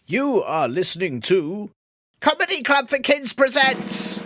You are listening to Comedy Club for Kids presents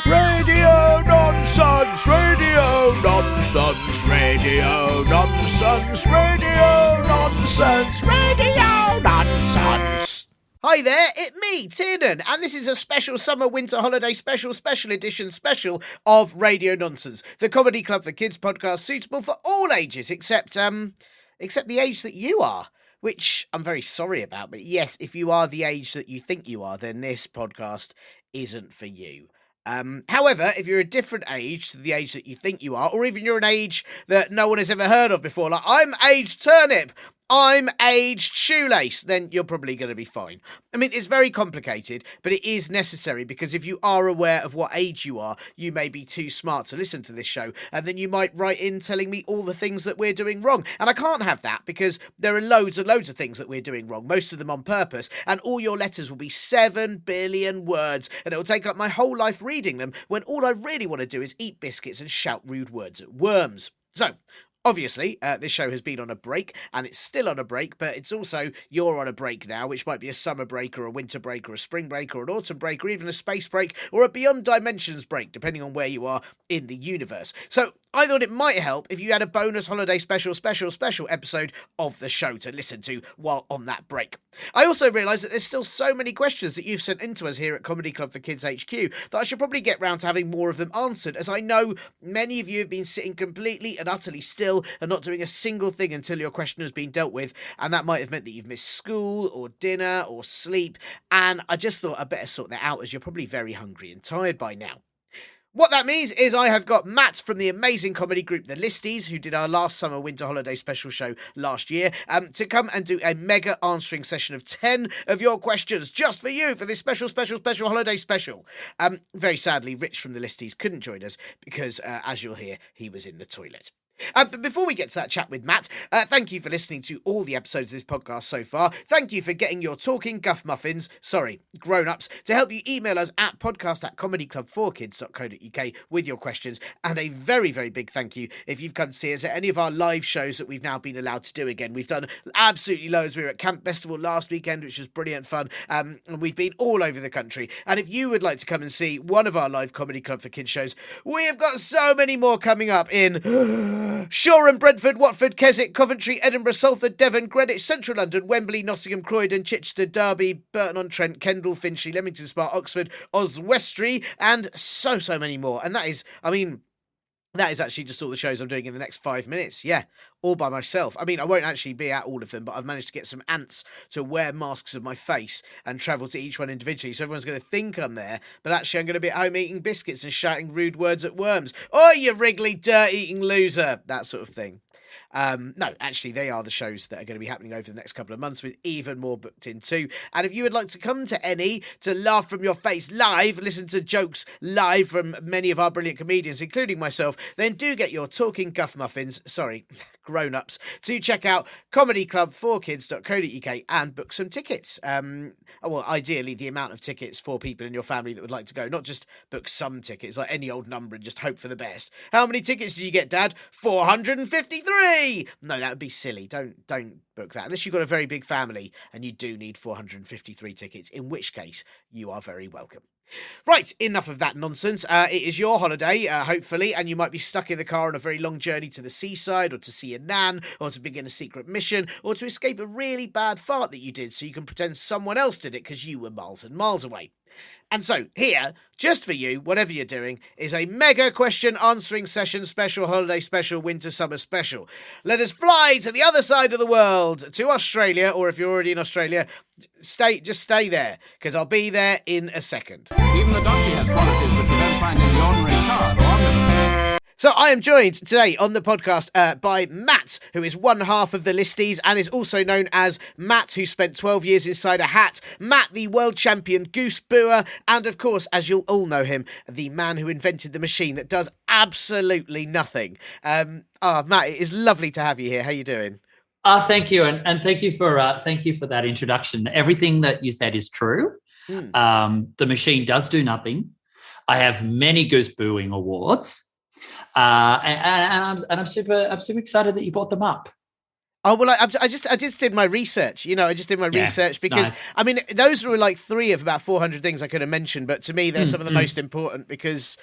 Radio Nonsense, Radio Nonsense, Radio Nonsense, Radio Nonsense, Radio Nonsense. Hi there, it's me, Tiernan, and this is a special summer winter holiday special edition special of Radio Nonsense, the Comedy Club for Kids podcast suitable for all ages except the age that you are, which I'm very sorry about, but yes, if you are the age that you think you are, then this podcast isn't for you. However, if you're a different age to the age that you think you are, or even you're an age that no one has ever heard of before, like I'm aged turnip, I'm aged shoelace, then you're probably going to be fine. I mean, it's very complicated, but it is necessary because if you are aware of what age you are, you may be too smart to listen to this show, and then you might write in telling me all the things that we're doing wrong. And I can't have that because there are loads and loads of things that we're doing wrong, most of them on purpose, and all your letters will be 7 billion words, and it will take up my whole life reading them when all I really want to do is eat biscuits and shout rude words at worms. So, obviously, this show has been on a break, and it's still on a break, but it's also, you're on a break now, which might be a summer break, or a winter break, or a spring break, or an autumn break, or even a space break, or a Beyond Dimensions break, depending on where you are in the universe. So, I thought it might help if you had a bonus holiday special episode of the show to listen to while on that break. I also realised that there's still so many questions that you've sent in to us here at Comedy Club for Kids HQ that I should probably get round to having more of them answered, as I know many of you have been sitting completely and utterly still and not doing a single thing until your question has been dealt with, and that might have meant that you've missed school or dinner or sleep, and I just thought I'd better sort that out as you're probably very hungry and tired by now. What that means is I have got Matt from the amazing comedy group The Listies, who did our last summer winter holiday special show last year, to come and do a mega answering session of 10 of your questions just for you for this special holiday special. Very sadly, Rich from The Listies couldn't join us because, as you'll hear, he was in the toilet. But before we get to that chat with Matt, thank you for listening to all the episodes of this podcast so far. Thank you for getting your talking guff muffins, grown-ups, to help you email us at podcast@comedyclub4kids.co.uk with your questions. And a very, very big thank you if you've come to see us at any of our live shows that we've now been allowed to do again. We've done absolutely loads. We were at Camp Festival last weekend, which was brilliant fun. And we've been all over the country. And if you would like to come and see one of our live Comedy Club for Kids shows, we have got so many more coming up in Shoreham, Brentford, Watford, Keswick, Coventry, Edinburgh, Salford, Devon, Greenwich, Central London, Wembley, Nottingham, Croydon, Chichester, Derby, Burton-on-Trent, Kendal, Finchley, Leamington Spa, Oxford, Oswestry, and so many more. And that is actually just all the shows I'm doing in the next 5 minutes. Yeah, all by myself. I mean, I won't actually be at all of them, but I've managed to get some ants to wear masks of my face and travel to each one individually. So everyone's going to think I'm there, but actually I'm going to be at home eating biscuits and shouting rude words at worms. Oh, you wriggly, dirt-eating loser. That sort of thing. No, actually, they are the shows that are going to be happening over the next couple of months, with even more booked in too. And if you would like to come to any to laugh from your face live, listen to jokes live from many of our brilliant comedians, including myself, then do get your talking guff muffins, grown-ups, to check out comedyclub4kids.co.uk and book some tickets. Well, ideally, the amount of tickets for people in your family that would like to go, not just book some tickets, like any old number, and just hope for the best. How many tickets did you get, Dad? 453! No, that would be silly. Don't book that, unless you've got a very big family and you do need 453 tickets, in which case you are very welcome. Right, enough of that nonsense. It is your holiday, hopefully, and you might be stuck in the car on a very long journey to the seaside, or to see a nan, or to begin a secret mission, or to escape a really bad fart that you did so you can pretend someone else did it because you were miles and miles away. And so, here, just for you, whatever you're doing, is a mega question answering session special, holiday special, winter summer special. Let us fly to the other side of the world, to Australia, or if you're already in Australia, just stay there, because I'll be there in a second. Even the donkey has qualities that you don't find in the ordinary car or omnibus. So I am joined today on the podcast by Matt, who is one half of the Listies and is also known as Matt, who spent 12 years inside a hat, Matt, the world champion goose booer, and of course, as you'll all know him, the man who invented the machine that does absolutely nothing. Matt, it is lovely to have you here. How are you doing? Thank you, and thank you for that introduction. Everything that you said is true. The machine does do nothing. I have many goose booing awards. I'm super excited that you brought them up. Oh well, I just did my research. I just did my research because nice. I mean those were like 3 of about 400 things I could have mentioned, but to me they're some of the most important because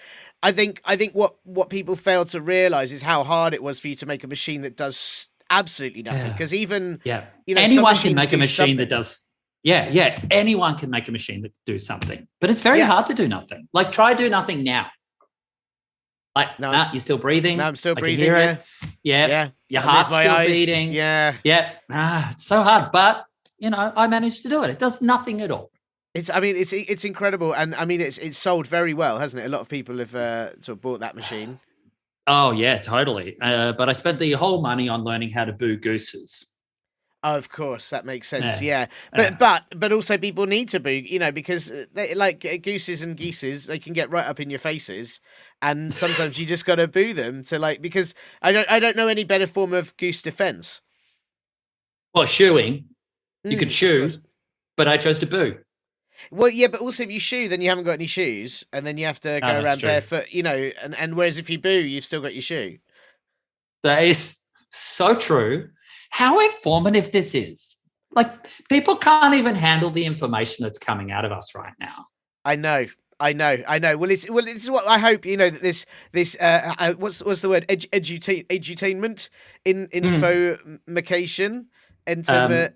I think what people fail to realize is how hard it was for you to make a machine that does absolutely nothing. Because even anyone can make a machine that does. Yeah, anyone can make a machine that do something, but it's very hard to do nothing. Like try do nothing now. Like, you're still breathing. No, I'm still breathing. Hear it. Yeah. Your heart's still beating. Yeah. It's so hard, but I managed to do it. It does nothing at all. It's incredible, and I mean it's sold very well, hasn't it? A lot of people have sort of bought that machine. Oh yeah, totally. But I spent the whole money on learning how to boo gooses. Of course, that makes sense. Yeah. But also people need to boo, because they, like gooses and geeses, they can get right up in your faces, and sometimes you just got to boo them because I don't know any better form of goose defense. Well, shooing, you could shoo, but I chose to boo. Well, yeah, but also if you shoo, then you haven't got any shoes, and then you have to go around barefoot, and whereas if you boo, you've still got your shoe. That is so true. How informative this is. Like, people can't even handle the information that's coming out of us right now. I know. Well, it's what I hope, that this what's the word? Edutainment, infomacation, entertainment.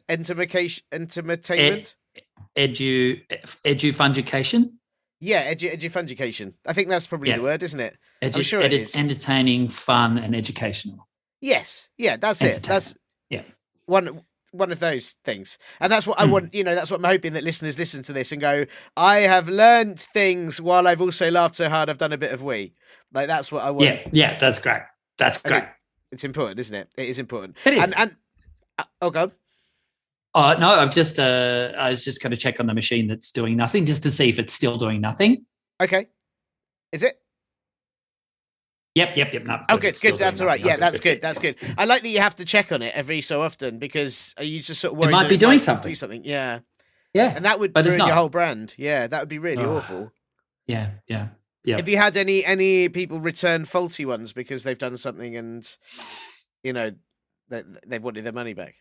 Edufungication? Yeah, edufungication. I think that's probably the word, isn't it? I'm sure it is. Entertaining, fun, and educational. Yes. Yeah, that's it. That's one of those things. And that's what I want, that's what I'm hoping that listeners listen to this and go, I have learned things while I've also laughed so hard I've done a bit of wee. Like, that's what I want. Yeah, that's great. That's great. It's important, isn't it? It is important. It is. And oh, go on. No, I was just going to check on the machine that's doing nothing just to see if it's still doing nothing. Okay. Is it? Yep. No, oh, good. That's all right. Yeah, that's good. That's good. I like that you have to check on it every so often because you just sort of worried it might be doing something. Do something. Yeah. Yeah. And that would ruin your whole brand. Yeah, that would be really awful. Yeah. Have you had any people return faulty ones because they've done something and they've wanted their money back?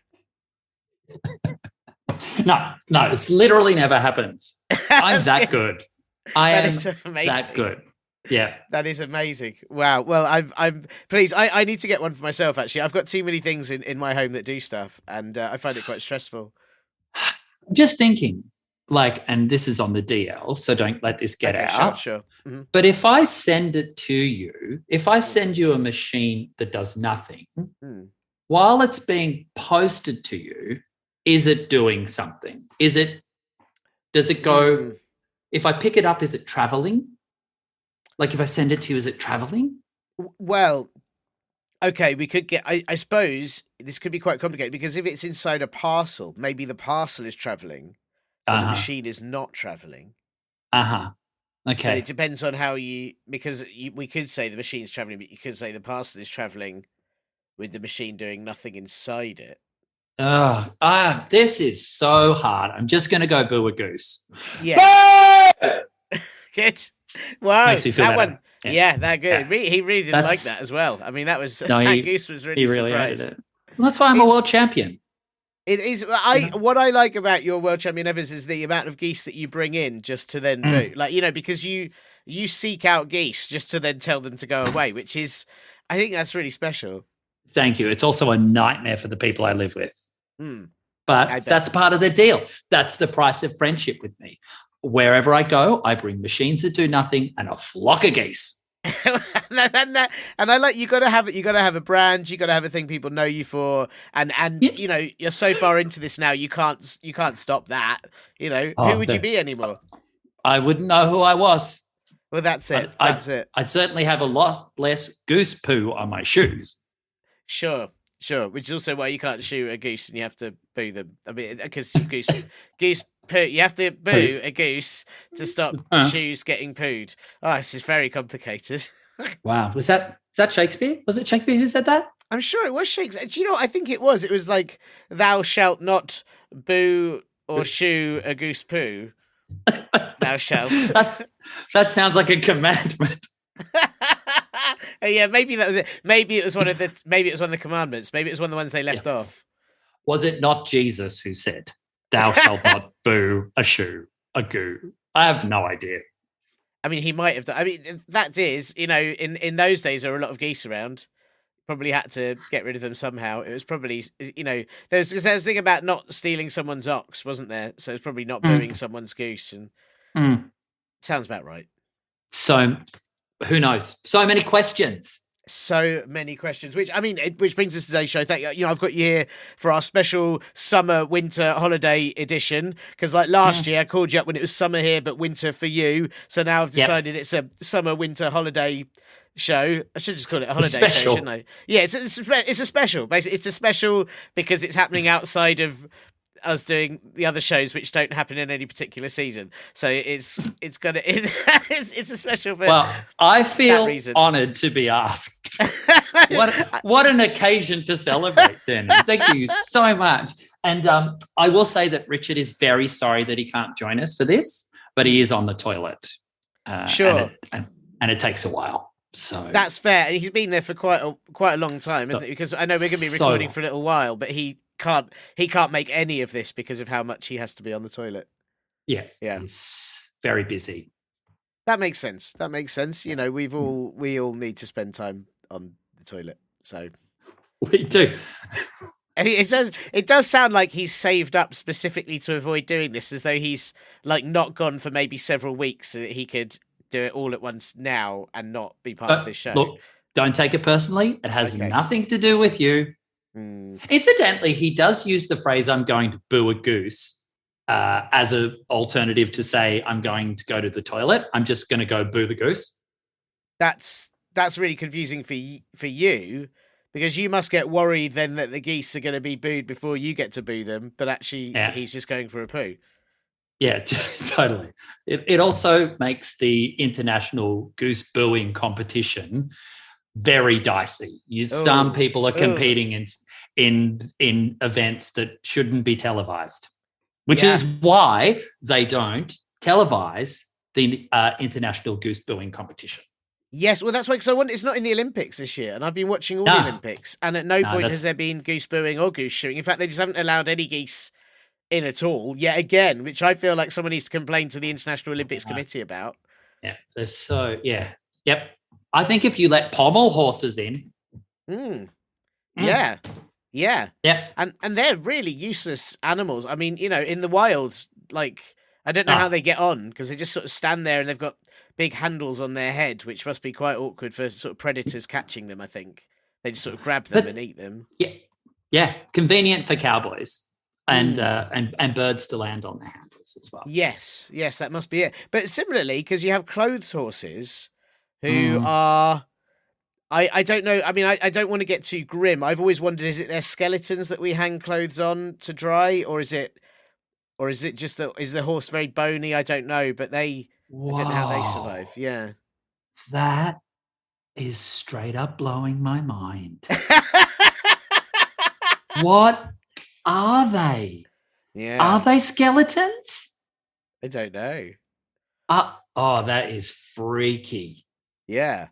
No, it's literally never happened. I'm that good. I am that good. Yeah, that is amazing. Wow. Well, I'm pleased. I need to get one for myself. Actually, I've got too many things in my home that do stuff, and I find it quite stressful. I'm just thinking, and this is on the DL, so don't let this get out. Sure. Mm-hmm. But if I send it to you, if I send you a machine that does nothing, while it's being posted to you, is it doing something? Does it go? If I pick it up, is it traveling? Like if I send it to you, is it traveling? Well, okay, we could get, I suppose this could be quite complicated because if it's inside a parcel, maybe the parcel is traveling and the machine is not traveling. Okay. But it depends on how we could say the machine's traveling, but you could say the parcel is traveling with the machine doing nothing inside it. This is so hard. I'm just going to go boo a goose. Yeah. Good. Wow, makes me feel that better. One. Yeah, that good. Yeah. He really didn't like that as well. I mean, that goose was really surprised. Hated it. Well, that's why I'm a world champion. It is. What I like about your world champion Evans is the amount of geese that you bring in just to then boo. Because you seek out geese just to then tell them to go away, which is, I think that's really special. Thank you. It's also a nightmare for the people I live with. But that's part of the deal. That's the price of friendship with me. Wherever I go, I bring machines that do nothing and a flock of geese. and I like you got to have it. You got to have a brand. You got to have a thing people know you for. And you're so far into this now. You can't stop that. Who would you be anymore? I wouldn't know who I was. Well, that's it. I'd certainly have a lot less goose poo on my shoes. Sure. Which is also why you can't shoot a goose and you have to boo them. I mean, because goose poo. You have to boo a goose to stop shoes getting pooed. Oh, this is very complicated. Wow. Was that Shakespeare? Was it Shakespeare who said that? I'm sure it was Shakespeare. Do you know what I think it was? It was like, thou shalt not boo or shoe a goose poo. Thou shalt. That sounds like a commandment. Yeah, maybe that was it. Maybe it was one of the commandments. Maybe it was one of the ones they left off. Was it not Jesus who said, "Thou shalt not boo a shoe, a goo"? I have no idea. I mean, he might have done. I mean, that is, in those days, there were a lot of geese around. Probably had to get rid of them somehow. It was probably, there's a thing about not stealing someone's ox, wasn't there? So it's probably not booing someone's goose, and sounds about right. So, who knows? So many questions. So many questions, which brings us to today's show. Thank you. I've got you here for our special summer-winter holiday edition, because like last year I called you up when it was summer here but winter for you. So now I've decided it's a summer-winter holiday show. I should just call it a holiday show, shouldn't I? Yeah, it's a special. Basically, it's a special because it's happening outside of us doing the other shows, which don't happen in any particular season. So it's a special film. Well, I feel honoured to be asked. What an occasion to celebrate, Tiernan. Thank you so much. And I will say that Richard is very sorry that he can't join us for this, but he is on the toilet. Sure. And it takes a while. So that's fair. He's been there for quite a long time, isn't it? Because I know we're going to be recording for a little while, but he can't make any of this because of how much he has to be on the toilet. Yeah. He's very busy. That makes sense. We all need to spend time on the toilet. So we do. I mean, it does sound like he's saved up specifically to avoid doing this, as though he's like not gone for maybe several weeks so that he could do it all at once now and not be part of this show. Look, don't take it personally. It has nothing to do with you. Incidentally, he does use the phrase "I'm going to boo a goose" as an alternative to say "I'm going to go to the toilet." I'm just going to go boo the goose. That's really confusing for you, because you must get worried then that the geese are going to be booed before you get to boo them, but actually he's just going for a poo. Yeah, totally. It also makes the international goose booing competition very dicey. Some people are competing in events that shouldn't be televised, which is why they don't televise the international goose booing competition. Yes, well, that's why. Because it's not in the Olympics this year, and I've been watching all the Olympics, and at no point has there been goose booing or goose shooting. In fact, they just haven't allowed any geese in at all yet again, which I feel like someone needs to complain to the International Olympics Committee about. Yeah, they're so yep. I think if you let pommel horses in, yeah, and they're really useless animals. I mean, in the wild, like I don't know how they get on, because they just sort of stand there and they've got big handles on their head, which must be quite awkward for sort of predators catching them. I think they just sort of grab them and eat them. Yeah, convenient for cowboys. And birds to land on their handles as well. Yes, that must be it. But similarly, because you have clothes horses who are, I don't know. I mean, I don't want to get too grim. I've always wondered: is it their skeletons that we hang clothes on to dry, or is it just is the horse very bony? I don't know, but I don't know how they survive. Yeah, that is straight up blowing my mind. What are they? Yeah. Are they skeletons? I don't know. That is freaky. Yeah.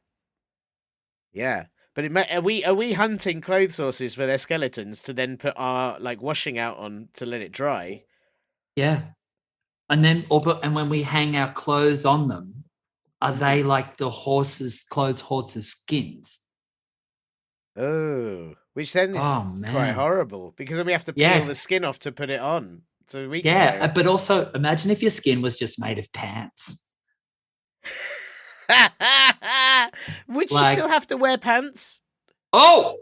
But are we hunting clothes horses for their skeletons to then put our washing out on to let it dry? Yeah. And then when we hang our clothes on them, are they like the horses' skins? Oh, which then is quite horrible, because then we have to peel the skin off to put it on. So we but also imagine if your skin was just made of pants. Would you still have to wear pants? I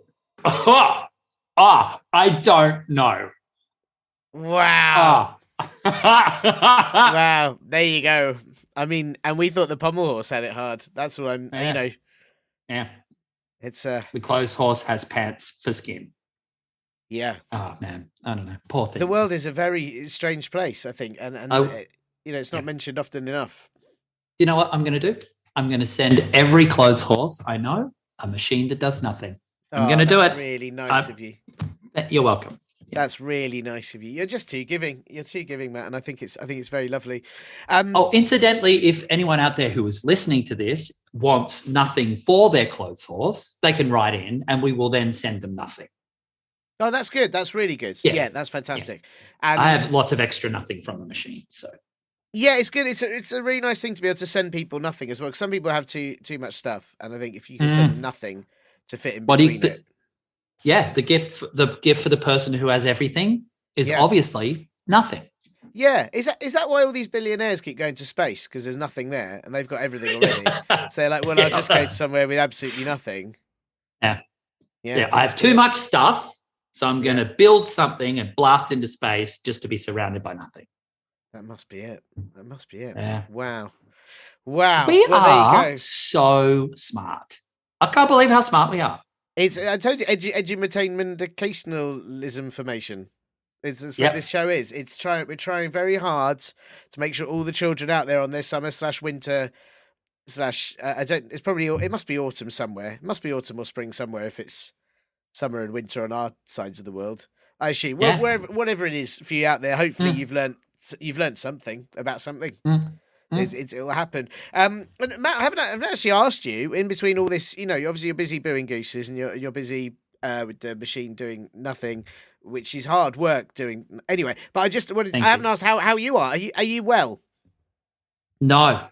don't know. Wow. Wow, there you go. I mean, and we thought the pommel horse had it hard. That's what I'm, Yeah. It's the clothes horse has pants for skin. Yeah. Oh man, I don't know. Poor thing. The world is a very strange place, I think, and it's not mentioned often enough. You know what I'm going to do? I'm going to send every clothes horse I know a machine that does nothing. I'm going to do it. Really nice of you. You're welcome. Yeah. That's really nice of you. You're just too giving. You're too giving, Matt, and I think it's very lovely. Incidentally, if anyone out there who is listening to this wants nothing for their clothes horse, they can write in and we will then send them nothing. Oh, that's good. That's really good. Yeah. Yeah, that's fantastic. And I have lots of extra nothing from the machine. So yeah, it's good. It's a really nice thing to be able to send people nothing as well. 'Cause some people have too much stuff, and I think if you can send them nothing to fit in between it. Yeah, the gift for the person who has everything is obviously nothing. Yeah, is that why all these billionaires keep going to space? Because there's nothing there, and they've got everything already. So they're like, well, I'll just go to somewhere with absolutely nothing. Yeah. I have too much stuff, so I'm going to build something and blast into space just to be surrounded by nothing. That must be it. Yeah. Wow. We are so smart. I can't believe how smart we are. I told you, edutainment occasionalism formation. It's what this show is. We're trying very hard to make sure all the children out there on their summer/winter/ it must be autumn somewhere. It must be autumn or spring somewhere if it's summer and winter on our sides of the world. I assume. Well, whatever it is for you out there, hopefully you've learned something about something. It'll happen. And Matt, I haven't actually asked you in between all this. Obviously you're busy booing gooses and you're busy with the machine doing nothing, which is hard work doing anyway. But I just wanted. I haven't asked how you are. Are you well? No,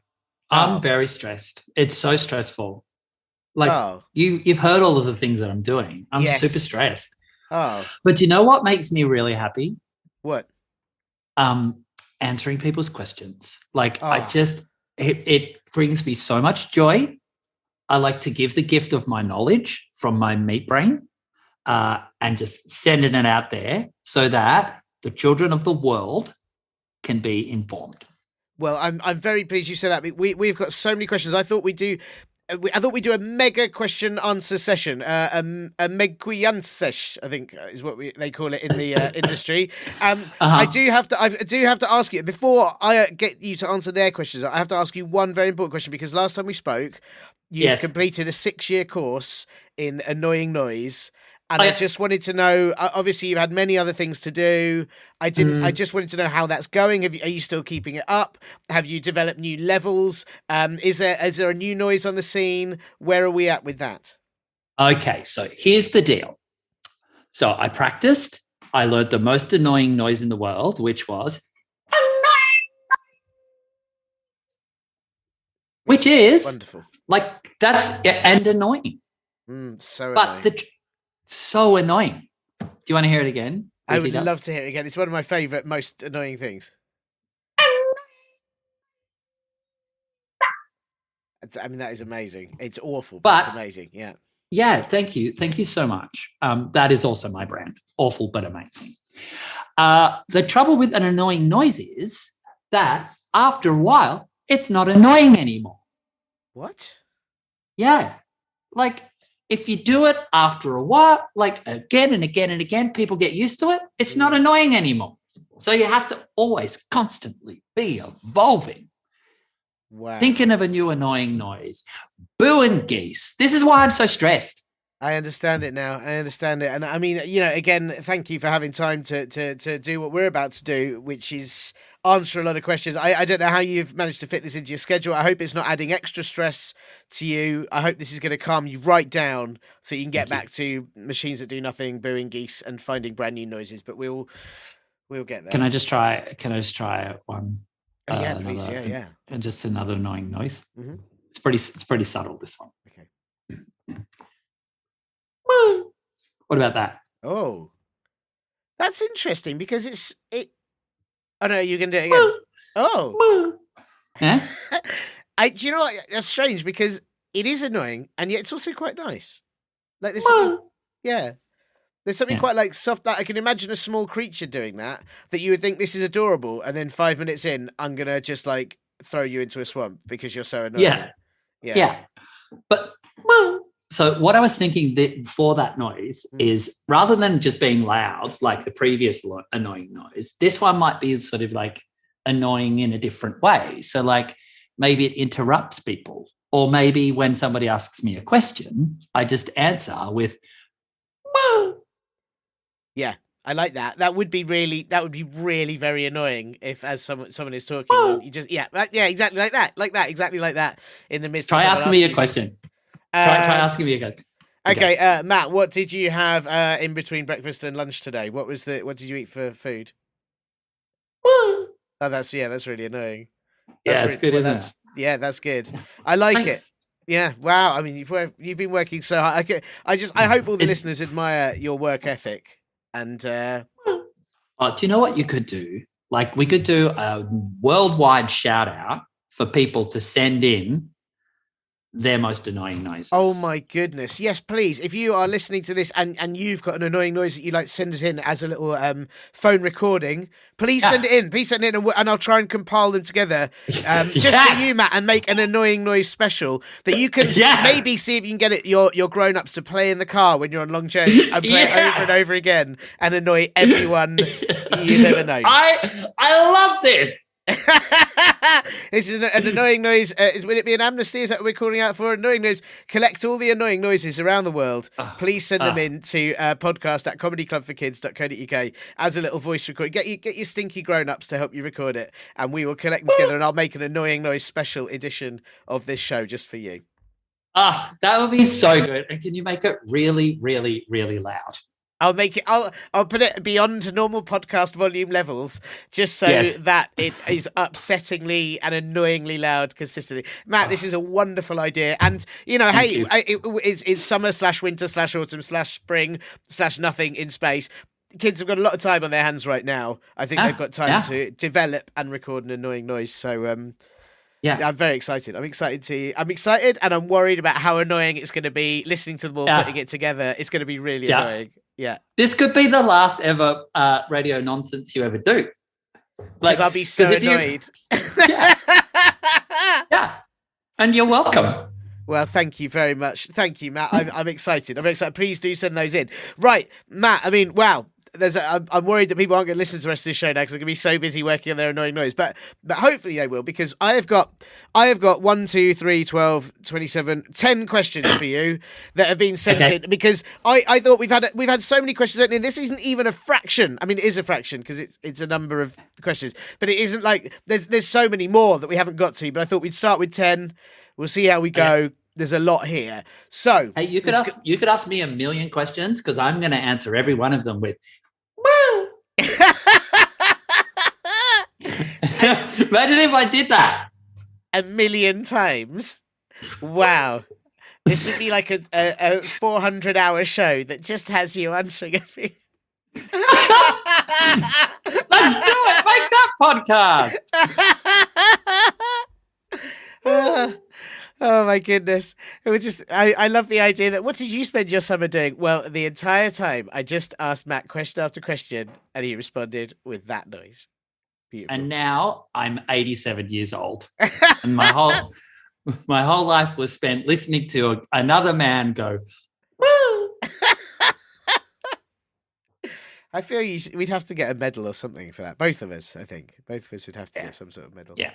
I'm very stressed. It's so stressful. Like you've heard all of the things that I'm doing. I'm super stressed. Oh, but you know what makes me really happy? What? Answering people's questions. Like it brings me so much joy. I like to give the gift of my knowledge from my meat brain and just sending it out there so that the children of the world can be informed. Well, I'm very pleased you said that. We've got so many questions. I thought we'd do a mega question answer session, a megquiansesh, I think is what they call it in the industry. I do have to ask you before I get you to answer their questions. I have to ask you one very important question because last time we spoke, you completed a 6-year course in annoying noise. And I just wanted to know, obviously you had many other things to do. I just wanted to know how that's going. Are you still keeping it up? Have you developed new levels? Is there a new noise on the scene? Where are we at with that? Okay, so here's the deal. So I practiced. I learned the most annoying noise in the world, which was which is wonderful. Like that's and annoying. So annoying. But so annoying. Do you want to hear it again? I would love to hear it again. It's one of my favourite, most annoying things. I mean, that is amazing. It's awful, but it's amazing. Yeah. Yeah, thank you. Thank you so much. That is also my brand. Awful, but amazing. The trouble with an annoying noise is that after a while, it's not annoying anymore. What? Yeah. Like, if you do it after a while, like again and again and again, people get used to it. It's not annoying anymore. So you have to always constantly be evolving. Wow. Thinking of a new annoying noise. Booing geese. This is why I'm so stressed. I understand it now. I understand it. And I mean, again, thank you for having time to do what we're about to do, which is answer a lot of questions. I don't know how you've managed to fit this into your schedule. I hope it's not adding extra stress to you. I hope this is going to calm you right down so you can get back to machines that do nothing, booing geese and finding brand new noises. But we'll get there. Can I just try one? Yeah, please. Yeah. And just another annoying noise. Mm-hmm. It's pretty subtle, this one. Okay. What about that? Oh, that's interesting because it. Oh no, you can do it again. Oh, yeah. Do you know what? That's strange because it is annoying and yet it's also quite nice. Like this. Yeah. There's something quite like soft that I can imagine a small creature doing that you would think this is adorable, and then 5 minutes in, I'm gonna just like throw you into a swamp because you're so annoying. Yeah. But so what I was thinking for that noise is rather than just being loud like the previous annoying noise, this one might be sort of like annoying in a different way. So like maybe it interrupts people, or maybe when somebody asks me a question, I just answer with. Yeah, I like that. That would be really very annoying if, as someone is talking, you just exactly like that, exactly like that in the midst. Try of asking me a question. Try asking me a question. Okay, Matt, what did you have in between breakfast and lunch today? What did you eat for food? Oh, that's really annoying. It's good, isn't it? Yeah, that's good. I like it. Yeah, wow. I mean, you've been working so hard. I hope all the listeners admire your work ethic. And do you know what you could do? Like, we could do a worldwide shout out for people to send in their most annoying noises. Oh my goodness. Yes, please. If you are listening to this and you've got an annoying noise that you'd like to send us in as a little phone recording, please send it in. Please send it in and I'll try and compile them together just for you, Matt, and make an annoying noise special that you can maybe see if you can get it your grown-ups to play in the car when you're on long journeys and play it over and over again and annoy everyone you've ever known. I love this. This is an annoying noise. Would it be an amnesty? Is that what we're calling out for? Annoying noise. Collect all the annoying noises around the world. Please send them in to podcast@comedyclubforkids.co.uk as a little voice recording. Get your stinky grown-ups to help you record it, and we will collect them together, and I'll make an annoying noise special edition of this show just for you. That would be so good. And can you make it really, really, really loud? I'll make it. I'll put it beyond normal podcast volume levels, just so that it is upsettingly and annoyingly loud consistently. Matt, this is a wonderful idea, and it's summer / winter / autumn / spring / nothing in space. Kids have got a lot of time on their hands right now. I think they've got time to develop and record an annoying noise. So I'm very excited. I'm excited, and I'm worried about how annoying it's going to be listening to them all putting it together. It's going to be really annoying. Yeah, this could be the last ever radio nonsense you ever do. Like, I'll be so annoyed. And you're welcome. Well, thank you very much. Thank you, Matt. I'm excited. I'm very excited. Please do send those in. Right, Matt. I mean, wow. I'm worried that people aren't going to listen to the rest of this show now because they're going to be so busy working on their annoying noise. But hopefully they will, because I have got 1, 2, 3, 12, 27, 10 questions for you that have been sent in, because I thought we've had so many questions sent in. This isn't even a fraction. I mean, it is a fraction because it's a number of questions, but it isn't like there's so many more that we haven't got to. But I thought we'd start with 10. We'll see how we go. Okay. There's a lot here. So hey, you could ask me a million questions, because I'm going to answer every one of them with woo. Imagine if I did that a million times. Wow. This would be like a 400-hour show that just has you answering every. Let's do it. Make that podcast. Oh my goodness. It was just I love the idea that, what did you spend your summer doing? Well, the entire time I just asked Matt question after question and he responded with that noise. Beautiful. And now I'm 87 years old. And my whole life was spent listening to another man go, woo. I feel we'd have to get a medal or something for that. Both of us, I think. Both of us would have to get some sort of medal. Yeah.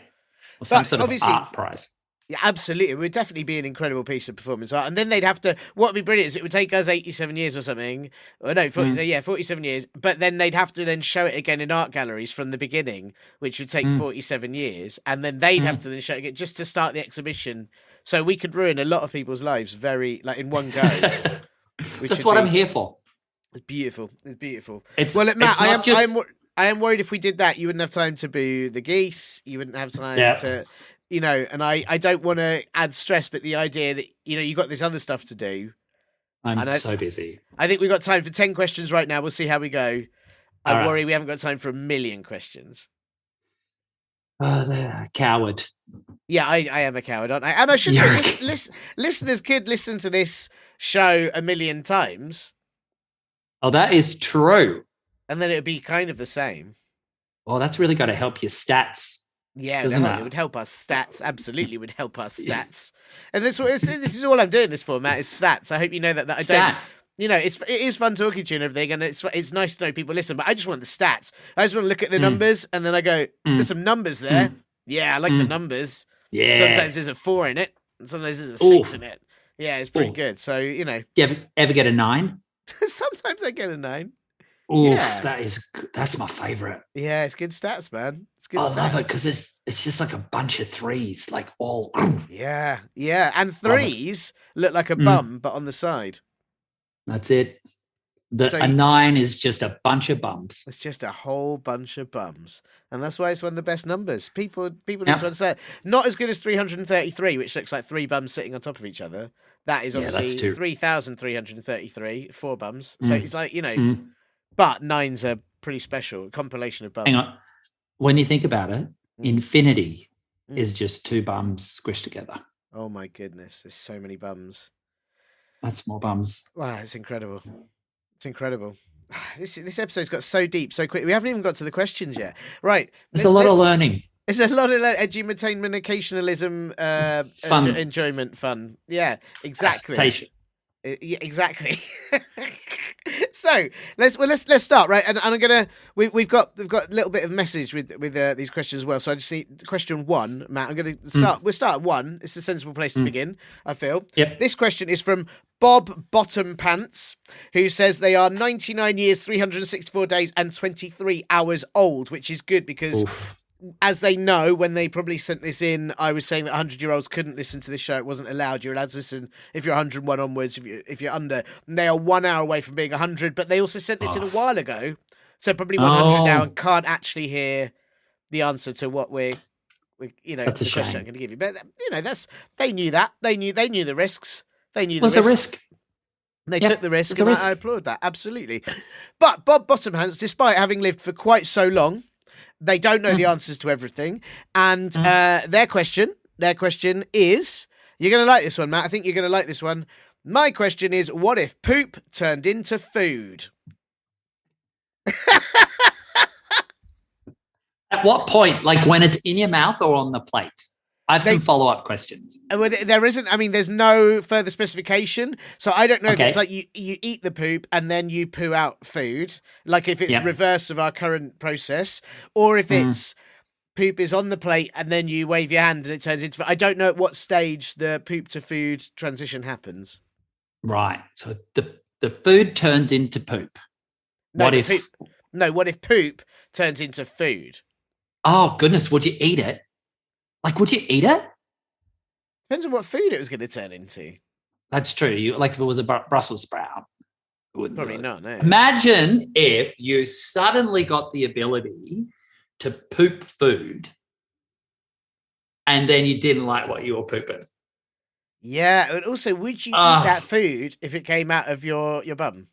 Or some sort of art prize. Yeah, absolutely. It would definitely be an incredible piece of performance art. And then they'd have to, what would be brilliant is it would take us 87 years or something. Or no, 47 years. But then they'd have to then show it again in art galleries from the beginning, which would take 47 years. And then they'd have to then show it again just to start the exhibition. So we could ruin a lot of people's lives in one go. That's what I'm here for. It's beautiful. It's beautiful. Matt, I am worried if we did that, you wouldn't have time to boo the geese. You wouldn't have time to... and I don't want to add stress, but the idea that, you got this other stuff to do. I'm so busy. I think we've got time for 10 questions right now. We'll see how we go. I worry we haven't got time for a million questions. Oh, they're a coward. Yeah, I am a coward, aren't I? And I should say, listeners could listen to this show a million times. Oh, that is true. And then it would be kind of the same. Oh, that's really got to help your stats. Yeah, it would help us stats. Absolutely would help us stats. And this is all I'm doing this for, Matt, is stats. I hope you know that I stats. Don't. It is fun talking to you and everything, and it's nice to know people listen. But I just want the stats. I just want to look at the numbers, and then I go, "There's some numbers there. Yeah, I like the numbers. Yeah. Sometimes there's a 4 in it, and sometimes there's a 6 in it. Yeah, it's pretty good. So Do you ever get a 9? Sometimes I get a 9. Oof, Yeah. that's my favorite. Yeah, it's good stats, man. It's good I stats. love it because it's just like a bunch of threes, like all. Yeah, yeah. And Love it. threes look like a Mm, bum, but on the side. that's it. So A nine is just a bunch of bums. it's just a whole bunch of bums. And that's why it's one of the best numbers. People need to Yep. understand. Not as good as 333, which looks like three bums sitting on top of each other. That is Yeah, that's obviously too. 3,333, four bums. So Mm, it's like, mm. but nines are pretty special, a compilation of Hang bums. on. When you think about it, infinity Mm. is just two bums squished together. Oh my goodness, there's so many bums. That's more bums. Wow, it's incredible. It's incredible. This episode's got so deep so quick. We haven't even got to the questions yet. Right. There's a lot of learning. It's a lot of edutainment, occasionalism, Fun. enjoyment, fun. Yeah, exactly. Agitation. Yeah, exactly. So let's start, right. And I'm gonna we've got a little bit of message with these questions as well. So I just need question one, Matt. I'm gonna start. We'll start at one. It's a sensible place to begin, I feel. Yep. This question is from Bob Bottom Pants, who says they are 99 years, 364 days, and 23 hours old, which is good because. Oof. As they know, when they probably sent this in, I was saying that 100-year-olds couldn't listen to this show. It wasn't allowed. You're allowed to listen if you're 101 onwards, if you're under. And they are 1 hour away from being 100, but they also sent this in a while ago. So probably 100 now and can't actually hear the answer to what we that's the a question shame. I'm going to give you. But, they knew that. They knew the risks. They knew It was the a risks. risk. They Yep, took the risk, it's a and risk. I applaud that, absolutely. But Bob Bottomhands, despite having lived for quite so long, they don't know the answers to everything. And their question is, you're going to like this one, Matt. I think you're going to like this one. My question is, what if poop turned into food? At what point? Like when it's in your mouth or on the plate? I have some follow-up questions. There isn't. I mean, there's no further specification, so I don't know if Okay. it's like you eat the poop and then you poo out food, like if it's reverse of our current process, or if it's poop is on the plate and then you wave your hand and it turns into. I don't know at what stage the poop to food transition happens. Right. So the food turns into poop. No, What if? What if poop turns into food? Oh goodness! Would you eat it? Like, would you eat it? Depends on what food it was going to turn into. That's true. Like if it was a Brussels sprout. Probably not, no. Imagine if you suddenly got the ability to poop food and then you didn't like what you were pooping. Yeah, and also, would you eat that food if it came out of your bum?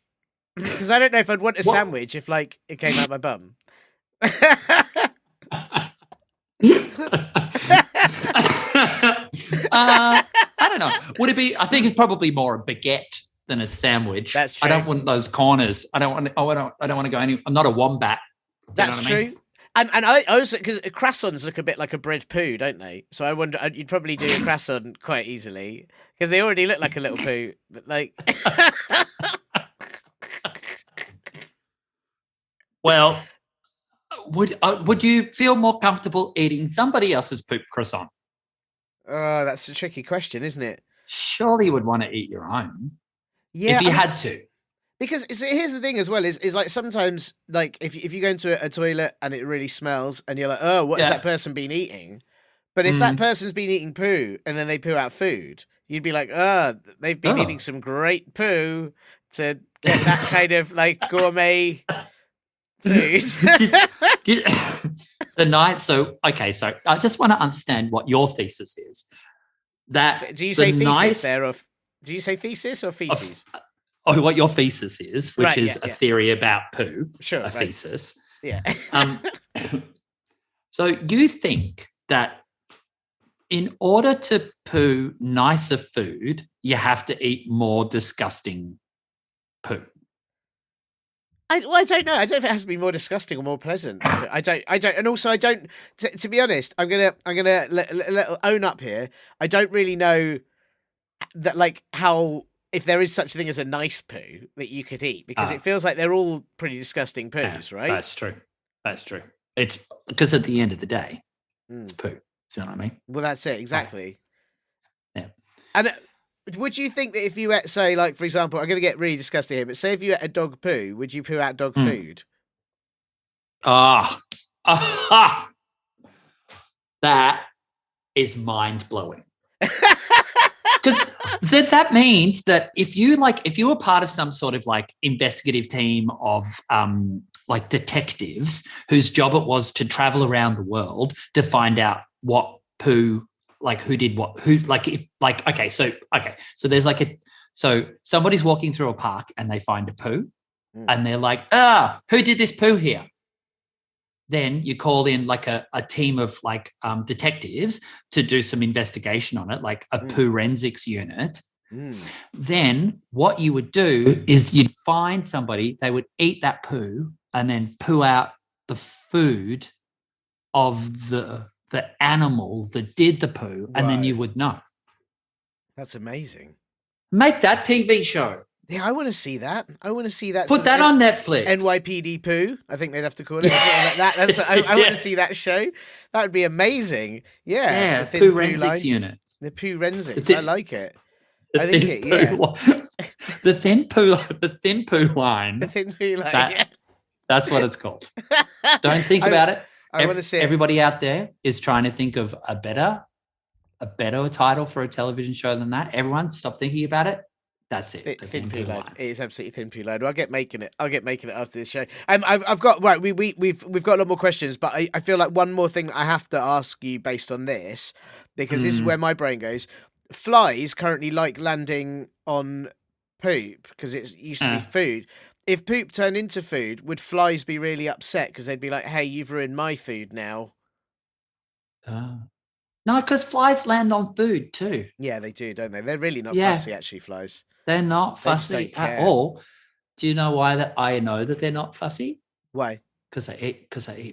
Because I don't know if I'd want a sandwich if, like, it came out my bum. I don't know. Would it be? I think it's probably more a baguette than a sandwich. That's true. I don't want those corners. I don't want to go any. I'm not a wombat. That's true. I mean? And I also, because croissants look a bit like a bread poo, don't they? So I wonder, you'd probably do a croissant quite easily because they already look like a little poo. But like, well, would you feel more comfortable eating somebody else's poop croissant? Oh, that's a tricky question, isn't it? Surely you would want to eat your own. Yeah, if you had to. Because here's the thing as well is like sometimes like if you go into a toilet and it really smells and you're like, oh, what has that person been eating? But if that person's been eating poo and then they poo out food, you'd be like, oh, they've been eating some great poo to get that kind of like gourmet food. So I just want to understand what your thesis is. That do you say thesis there, or do you say thesis or feces? What your thesis is, which is a theory about poo. Sure, a thesis. Yeah. So you think that in order to poo nicer food, you have to eat more disgusting poo? I don't know. I don't know if it has to be more disgusting or more pleasant. I don't, and also I don't. To be honest, I'm gonna own up here. I don't really know that, like, how if there is such a thing as a nice poo that you could eat, because it feels like they're all pretty disgusting poos, right? That's true. It's because at the end of the day, it's poo. Do you know what I mean? Well, that's it exactly. Yeah. And Would you think that if you ate, say, like, for example, I'm going to get really disgusting here, but say if you ate a dog poo, would you poo out dog food? Ah. That is mind-blowing. Because that means that if you were part of some sort of like investigative team of like detectives whose job it was to travel around the world to find out what poo, like who did what, who, like if like so there's like so somebody's walking through a park and they find a poo and they're like, who did this poo here? Then you call in like a team of like detectives to do some investigation on it, like a forensics unit. Then what you would do is you'd find somebody, they would eat that poo and then poo out the food of the animal that did the poo, and then you would know. That's amazing. Make that TV show. Yeah, I want to see that. Put that on Netflix. NYPD Poo, I think they'd have to call it. I want to see that show. That would be amazing. Yeah. The forensics unit. The forensics. I like it. The thin poo line. The thin poo line. That's what it's called. Don't think about it. I want to see it. Everybody out there is trying to think of a better title for a television show than that. Everyone, stop thinking about it. That's it. Thin poo line. It is absolutely thin poo line. I'll get making it after this show. I've got right. We've got a lot more questions, but I feel like one more thing I have to ask you based on this, because this is where my brain goes. Flies currently like landing on poop because it used to be food. If poop turned into food, would flies be really upset because they'd be like, "Hey, you've ruined my food now." No, because flies land on food too. Yeah, they do, don't they? They're really not fussy, actually, flies. They're not fussy at all. Do you know why I know that they're not fussy? Why? Because they eat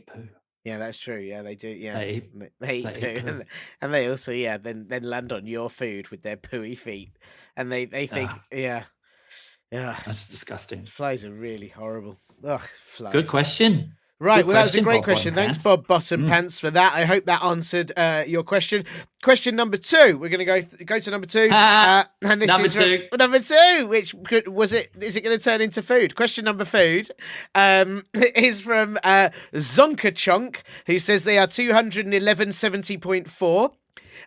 poo. Yeah, that's true. Yeah, they do. Yeah, they eat poo. And they also, then land on your food with their pooey feet, and they think, yeah, that's disgusting. Flies are really horrible. Ugh, flies. Good question. Right, that was a great question. Thanks, Bob Bottom Pants, for that. I hope that answered your question. Question number 2. We're going to go to number 2. And this is number 2, which is it going to turn into food? Question number food is from Zonka Chunk, who says they are 211.70.4.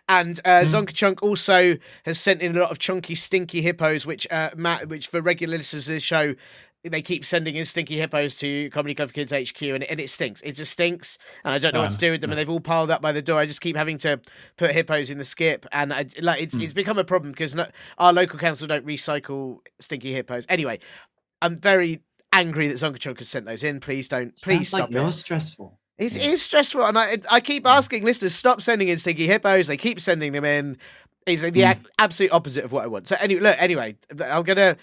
And Zonka Chunk also has sent in a lot of chunky, stinky hippos, which for regular listeners of this show, they keep sending in stinky hippos to Comedy Club for Kids HQ, and it stinks. It just stinks, and I don't know what to do with them. And they've all piled up by the door. I just keep having to put hippos in the skip, and it's become a problem because our local council don't recycle stinky hippos. Anyway, I'm very angry that Zonka Chunk has sent those in. Please stop it. You're stressful. It is stressful, and I keep asking listeners, stop sending in stinky hippos. They keep sending them in. It's like the absolute opposite of what I want. So anyway, I'm gonna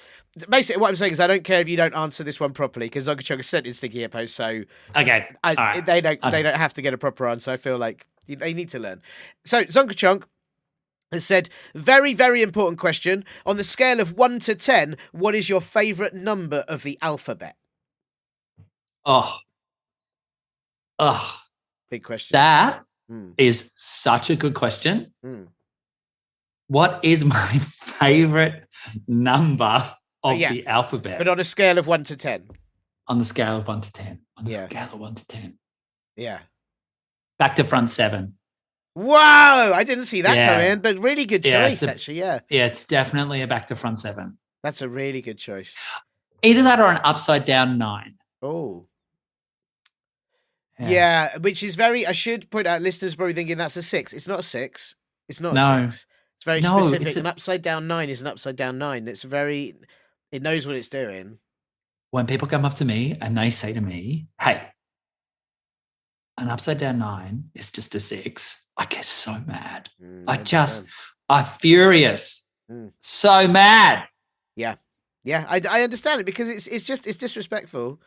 basically what I'm saying is I don't care if you don't answer this one properly because Zonka Chunk has sent in stinky hippos. So okay, they don't have to get a proper answer. I feel like they need to learn. So Zonka Chunk has said, very, very important question. On the scale of 1 to 10, what is your favourite number of the alphabet? Big question. That is such a good question. What is my favourite number of the alphabet? But on a scale of 1 to 10. On the scale of 1 to 10. Scale of 1 to 10. Yeah. Back to front 7. Wow, I didn't see that come in, but really good choice, actually, yeah. Yeah, it's definitely a back to front 7. That's a really good choice. Either that or an upside down 9. Oh. Yeah, which is I should point out, listeners probably thinking that's a 6. It's not a 6. It's not a 6. It's very specific. An upside down 9 is an upside down 9. It knows what it's doing. When people come up to me and they say to me, hey, an upside down 9 is just a 6, I get so mad. I'm furious. So mad. Yeah. Yeah, I understand it because it's disrespectful.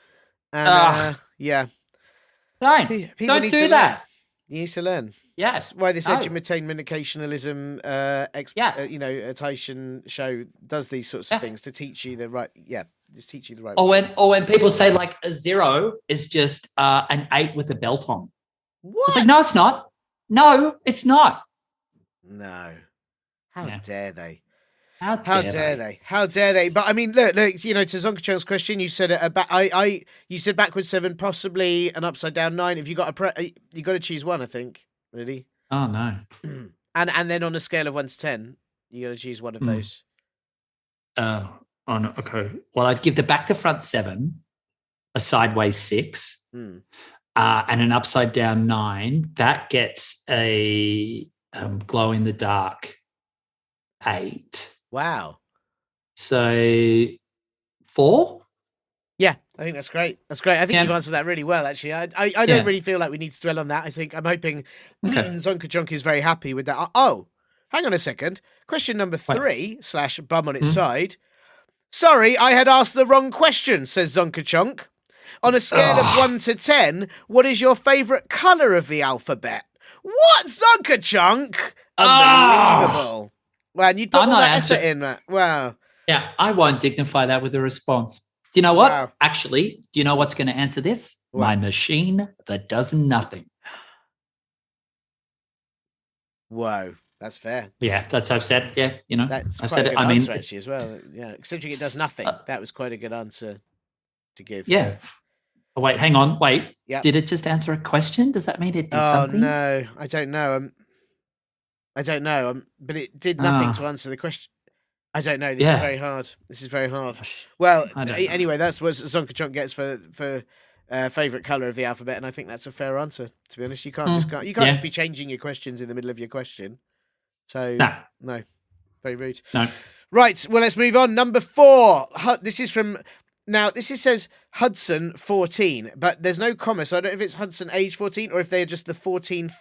And Don't do that. You need to learn. Yes. That's why this edumatainmentationalism citation show does these sorts of things to teach you the right just teach you the right way. Or when people say like a 0 is just an 8 with a belt on. What? It's like, no, it's not. No, it's not. No. How dare they? How dare they? How dare they? But I mean, look, to Zonka-chan's question, you said you said backwards 7, possibly an upside down 9. If you got you got to choose one, I think. Really? Oh no. And then on a scale of 1 to 10, you got to choose one of those. Oh no. Okay. Well, I'd give the back to front 7, a sideways 6, and an upside down 9. That gets a glow in the dark 8. Wow. So 4? Yeah, I think that's great. That's great. I think you've answered that really well, actually. I don't really feel like we need to dwell on that. I'm hoping Zonka-chunk is very happy with that. Oh, hang on a second. Question number 3 / bum on its side. Sorry, I had asked the wrong question, says Zonka-chunk. On a scale of 1 to 10, what is your favourite colour of the alphabet? What, Zonka-chunk? Unbelievable. Wow, and you put all that effort in that. Wow. Yeah, I won't dignify that with a response. Do you know what? Wow. Actually, do you know what's going to answer this? What? My machine that does nothing. Whoa, that's fair. Yeah, I've said. Yeah, that's I've said it. Answer, actually, as well. Yeah, considering it does nothing, that was quite a good answer to give. Yeah. Oh, wait, hang on. Wait. Yep. Did it just answer a question? Does that mean it did something? Oh no, I don't know. But it did nothing to answer the question. I don't know. This is very hard. Well, anyway, that's what Zonka-chunk gets for favourite colour of the alphabet, and I think that's a fair answer. To be honest, you can't just be changing your questions in the middle of your question. So no, very rude. No. Right. Well, let's move on. Number 4. This is from. Now, this says Hudson 14, but there's no comma, so I don't know if it's Hudson age 14 or if they're just the 14th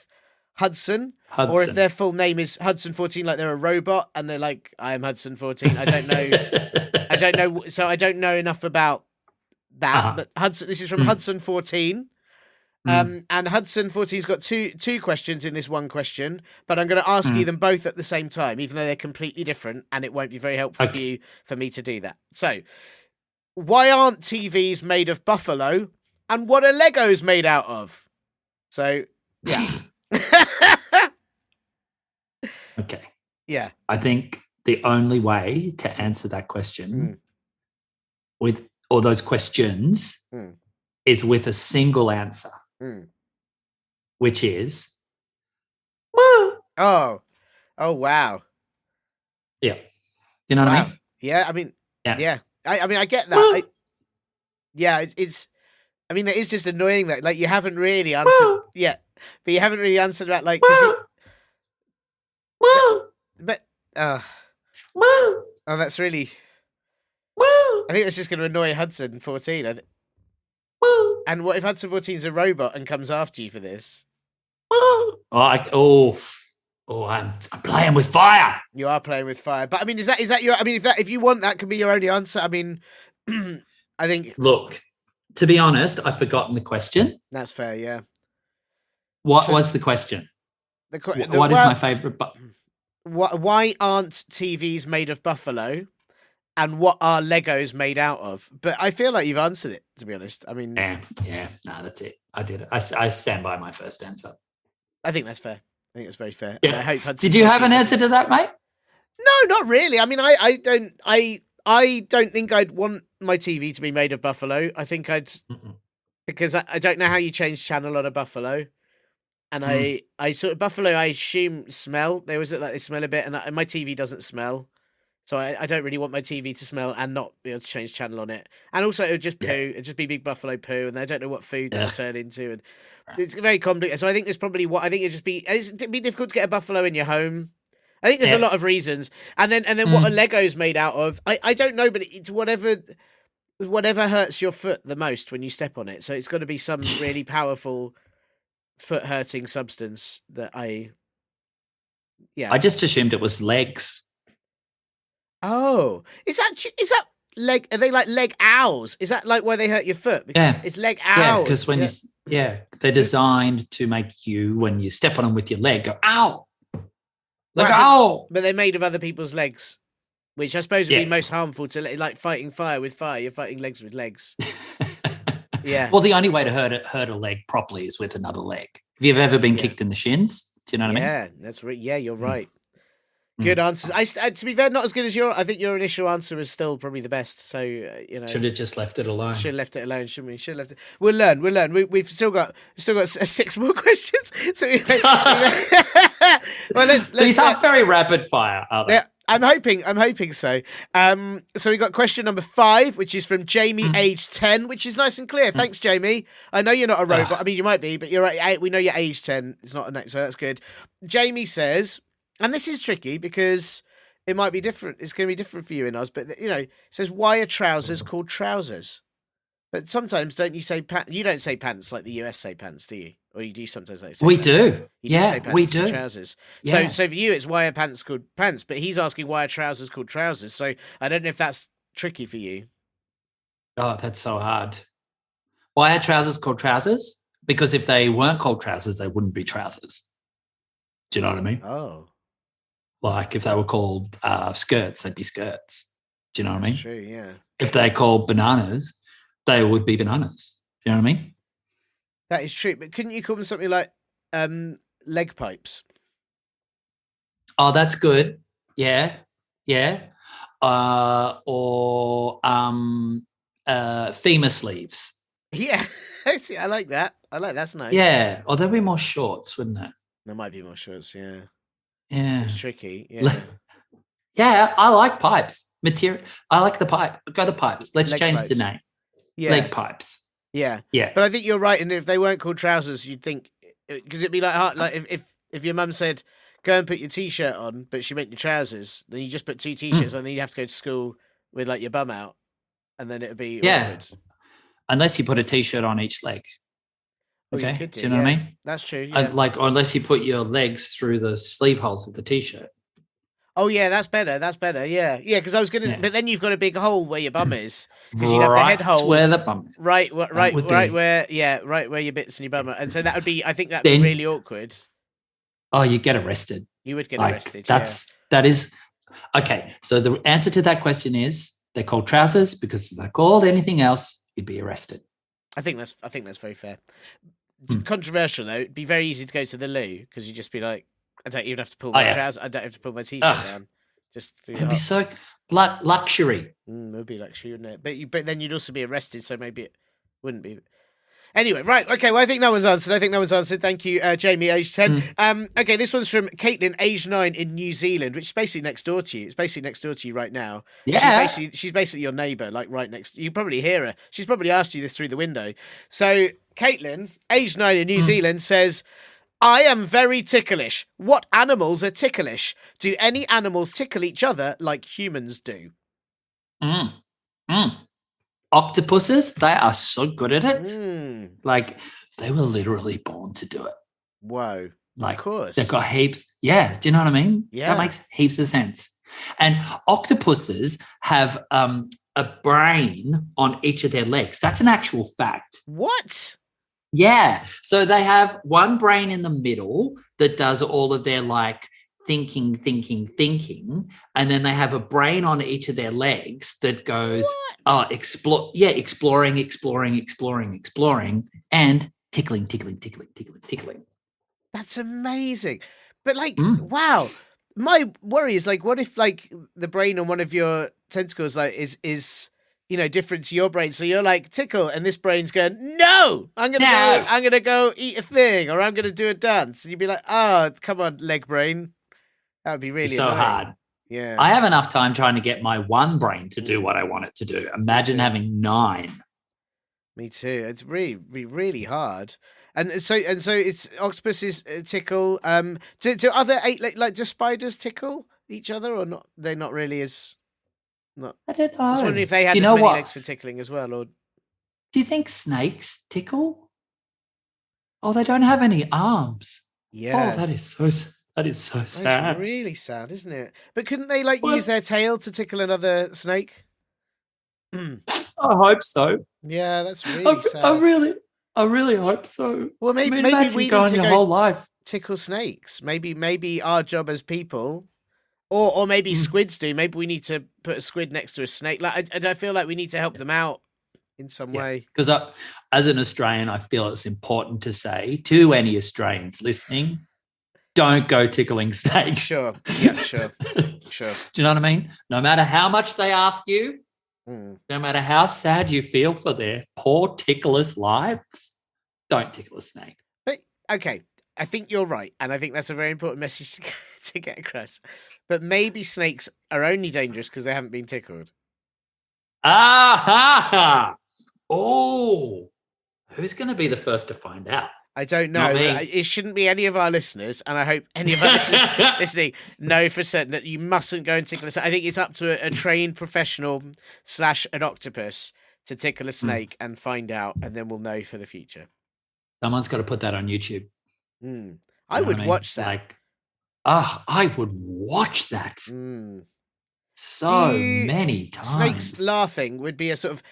Hudson, or if their full name is Hudson 14, like they're a robot and they're like, I am Hudson 14. I don't know. So I don't know enough about that. But Hudson, this is from Hudson 14. And Hudson 14's got two questions in this one question, but I'm going to ask you them both at the same time, even though they're completely different, and it won't be very helpful for me to do that. So, why aren't TVs made of buffalo, and what are Legos made out of? So, yeah. Okay. Yeah. I think the only way to answer that question with all those questions is with a single answer, which is woo. Oh, wow. Yeah. You know what I mean? Yeah. I mean, yeah. I mean, I get that. It's. I mean, it is just annoying that like you haven't really answered yet, but you haven't really answered that like. That's really. I think that's just going to annoy Hudson 14. And what if Hudson 14 is a robot and comes after you for this? I'm playing with fire. You are playing with fire, but I mean, is that your? I mean, if you want, that can be your only answer. I mean, I think. Look, to be honest, I've forgotten the question. That's fair, yeah. What was the question? What is my favorite? Why aren't TVs made of buffalo, and what are Legos made out of? But I feel like you've answered it. To be honest, I mean, yeah, no, that's it. I did it. I stand by my first answer. I think that's fair. I think it's very fair. Yeah. I hope Hudson. Did you have an answer to that, mate? No, not really. I mean, I don't think I'd want my TV to be made of buffalo. I think because I don't know how you change channel on a buffalo, and I sort of buffalo. I assume smell. They always look like they smell a bit, and my TV doesn't smell, so I don't really want my TV to smell and not be able to change channel on it. And also, it would just poo. It'd just be big buffalo poo, and I don't know what food they'll turn into, and it's very complicated. So I think there's probably it'd be difficult to get a buffalo in your home. I think there's a lot of reasons, and then what are Legos made out of? I don't know, but it's whatever hurts your foot the most when you step on it. So it's got to be some really powerful foot hurting substance that I just assumed it was legs. Oh, is that leg? Are they like leg owls? Is that like why they hurt your foot? Because it's leg owls. Yeah, because when they're designed to make you, when you step on them with your leg, go ow. Like ow. But they're made of other people's legs, which I suppose would be most harmful to, like fighting fire with fire. You're fighting legs with legs. Yeah. Well, the only way to hurt a leg properly is with another leg. Have you ever been kicked in the shins? Do you know what I mean? Yeah, that's right. Yeah, you're right. Good answers. To be fair, not as good as your. I think your initial answer was still probably the best. So Should have just left it alone. Should have left it alone, shouldn't we? Should have left it. We'll learn. We've still got 6 more questions. So well, let's. These aren't very rapid fire, are they? Yeah, I'm hoping so. So we got question number 5, which is from Jamie, age 10, which is nice and clear. Thanks, Jamie. I know you're not a robot. I mean, you might be, but you're right. We know you're age 10. It's not a next, so that's good. Jamie says, and this is tricky because it might be different. It's going to be different for you and us, but it says, why are trousers called trousers? But sometimes don't you say pants? You don't say pants like the US say pants, do you? Or you do sometimes like say we pants. do. You Yeah, say pants we to do. trousers. Yeah. So for you, it's why are pants called pants? But he's asking why are trousers called trousers. So I don't know if that's tricky for you. Oh, that's so hard. Why are trousers called trousers? Because if they weren't called trousers, they wouldn't be trousers. Do you know what I mean? Oh, Like if they were called skirts, they'd be skirts. Do you know what I mean? that's true. Yeah. If they're called bananas, they would be bananas. Do you know what I mean? That is true. But couldn't you call them something like leg pipes? Oh, that's good. Yeah. Yeah. Or femur sleeves. Yeah. See, I like that. That's nice. Yeah. Or there'd be more shorts, wouldn't it? There might be more shorts. Yeah. Yeah. It's tricky. Yeah. Yeah, I like pipes. Material. I like the pipe. Go the pipes. Let's Leg change the pipes. name. Yeah. Leg pipes. Yeah. Yeah. But I think you're right. And if they weren't called trousers, you'd think, because it'd be like if your mum said, go and put your t-shirt on, but she meant your trousers, then you just put 2 t-shirts on, then you'd have to go to school with like your bum out, and then it'd be awkward. Unless you put a t-shirt on each leg. Well, Okay. you could do you know what I mean? That's true. Yeah. Or unless you put your legs through the sleeve holes of the t-shirt. Oh yeah, that's better. Yeah. Because I was gonna, Yeah. but then you've got a big hole where your bum is, because you'd have the head hole where the bum is. right would be- where your bits and your bum are. And so that would be, I think that'd be Then- really awkward. Oh, you get arrested. You would get Like, arrested. That is okay. So the answer to that question is they're called trousers because if they're called anything else, you'd be arrested. I think that's very fair. Controversial though. It'd be very easy to go to the loo because you'd just be like, I don't even have to pull my trousers. I don't have to pull my t-shirt down. Just through It'd be so luxury. it would be luxury, wouldn't it? But then you'd also be arrested, so maybe it wouldn't be. Anyway, right, okay, well, I think no one's answered. Thank you, Jamie, age 10. Okay, this one's from Caitlin, age 9, in New Zealand, which is basically next door to you. It's basically next door to you right now. Yeah. She's basically your neighbour, like right next. You probably hear her. She's probably asked you this through the window. So, Caitlin, age 9 in New Zealand, says, I am very ticklish. What animals are ticklish? Do any animals tickle each other like humans do? Octopuses, they are so good at it. Like they were literally born to do it. Whoa. Like of course. they've got heaps. Yeah. Do you know what I mean? Yeah. That makes heaps of sense. And octopuses have a brain on each of their legs. That's an actual fact. What? Yeah. So they have one brain in the middle that does all of their like thinking. And then they have a brain on each of their legs that goes, exploring, and tickling. That's amazing. But like, wow. My worry is like, what if like the brain on one of your tentacles like is different to your brain? So you're like tickle, and this brain's going, no, I'm gonna go eat a thing, or I'm gonna do a dance, and you'd be like, oh, come on, leg brain. That would be really so annoying. hard. Yeah, I have enough time trying to get my one brain to do what I want it to do. Imagine having 9. Me too. It's really hard. And so it's octopuses tickle. Do other do spiders tickle each other or not? They're not really as. Not. I don't know. I was wondering if they had as many legs for tickling as well, or. Do you think snakes tickle? Oh, they don't have any arms. Yeah. Oh, that is so sad. That's really sad, isn't it? But couldn't they use their tail to tickle another snake? I hope so. Yeah, that's really sad. I really hope so. Well, maybe we need to your go whole life tickle snakes. Maybe our job as people, or maybe squids do. Maybe we need to put a squid next to a snake. Like I feel like we need to help them out in some way. Because as an Australian, I feel it's important to say to any Australians listening, don't go tickling snakes. Sure. Yeah, sure. Sure. Do you know what I mean? No matter how much they ask you, no matter how sad you feel for their poor ticklers' lives, don't tickle a snake. But, okay, I think you're right, and I think that's a very important message to get across. But maybe snakes are only dangerous because they haven't been tickled. Ah! Oh! Who's going to be the first to find out? I don't know. It shouldn't be any of our listeners, and I hope any of our listeners listening know for certain that you mustn't go and tickle a snake. I think it's up to a trained professional / an octopus to tickle a snake and find out, and then we'll know for the future. Someone's got to put that on YouTube. I would watch that. I would watch that. So many times. Snakes laughing would be a sort of...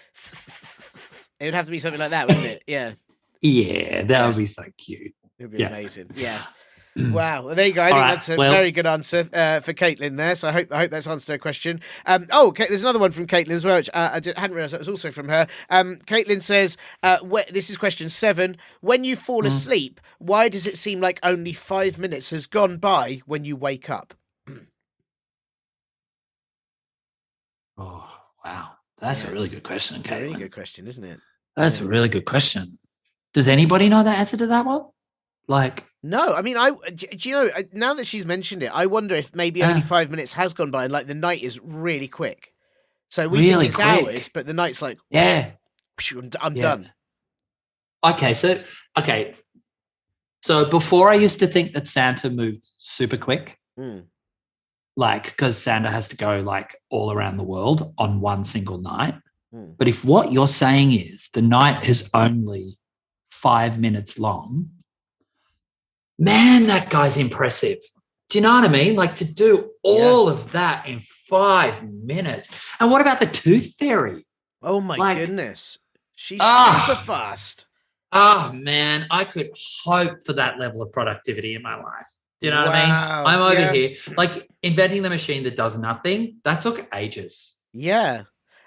It would have to be something like that, wouldn't it? Yeah. Yeah, that would be so cute. It would be amazing. Yeah. Wow. Well, there you go. I think that's a very good answer for Caitlin there. So I hope that's answered her question. Okay, there's another one from Caitlin as well, which I hadn't realised that was also from her. Caitlin says, this is question 7. When you fall asleep, why does it seem like only 5 minutes has gone by when you wake up? Oh, wow. That's a really good question, Caitlin. It's a really good question, isn't it? That's a really good question. Does anybody know the answer to that one? No, I mean, do you know, now that she's mentioned it, I wonder if maybe only 5 minutes has gone by and the night is really quick. So we think it's hours, but the night's like, I'm done. Okay. So before I used to think that Santa moved super quick, because Santa has to go all around the world on one single night. But if what you're saying is the night is only 5 minutes long, man, that guy's impressive. Do you know what I mean? To do all of that in 5 minutes. And what about the tooth fairy? Oh, my goodness. She's super fast. Oh, man, I could hope for that level of productivity in my life. Do you know what I mean? I'm over here. Inventing the machine that does nothing, that took ages. Yeah.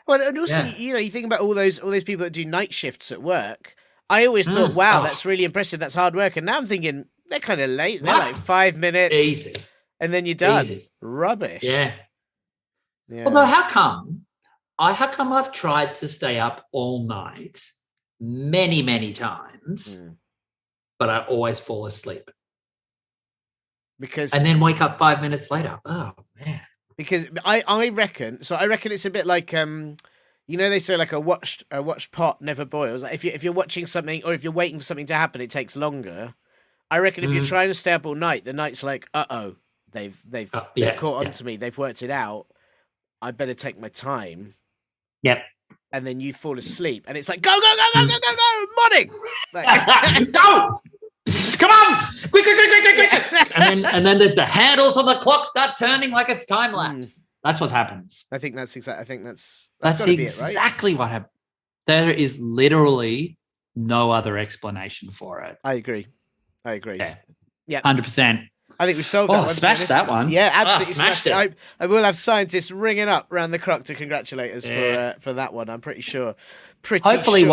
Well, and also, you think about all those people that do night shifts at work. I always thought, wow, that's really impressive. That's hard work. And now I'm thinking, they're kind of late. They're 5 minutes. Easy. And then you're done. Easy. Rubbish. Yeah. Although, how come I've tried to stay up all night many, many times, but I always fall asleep? And then wake up 5 minutes later. Oh, man. Because I reckon it's a bit like they say a watched pot never boils. If you're watching something or if you're waiting for something to happen, it takes longer. I reckon if you're trying to stay up all night, the night's like, they've caught on to me. They've worked it out. I better take my time. Yep. And then you fall asleep, and it's like, go, morning. Go. Come on! Quick! And then the handles on the clock start turning like it's time lapse. That's what happens. I think that's exactly. I think that's exactly what happened. There is literally no other explanation for it. I agree. Yeah. 100%. I think we solved that one. Smashed that one. Yeah, absolutely smashed it. I will have scientists ringing up round the clock to congratulate us for that one. I'm pretty sure. Hopefully,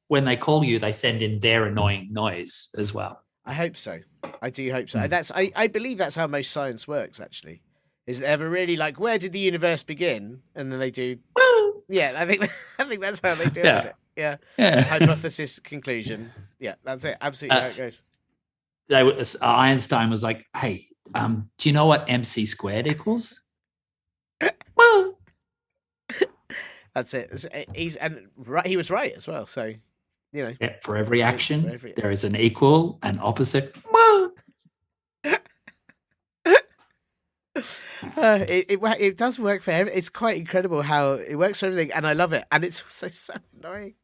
when they call you, they send in their annoying noise as well. I hope so. I do hope so. I believe that's how most science works, actually. Is they ever really where did the universe begin? And then they do, yeah, I think that's how they do it. Yeah. Hypothesis, conclusion. Yeah, that's it. Absolutely how it goes. Einstein was like, hey, do you know what MC squared equals? That's it. He was right as well. So, for every action, there is an equal and opposite. It does work for everything. It's quite incredible how it works for everything, and I love it. And it's also so annoying.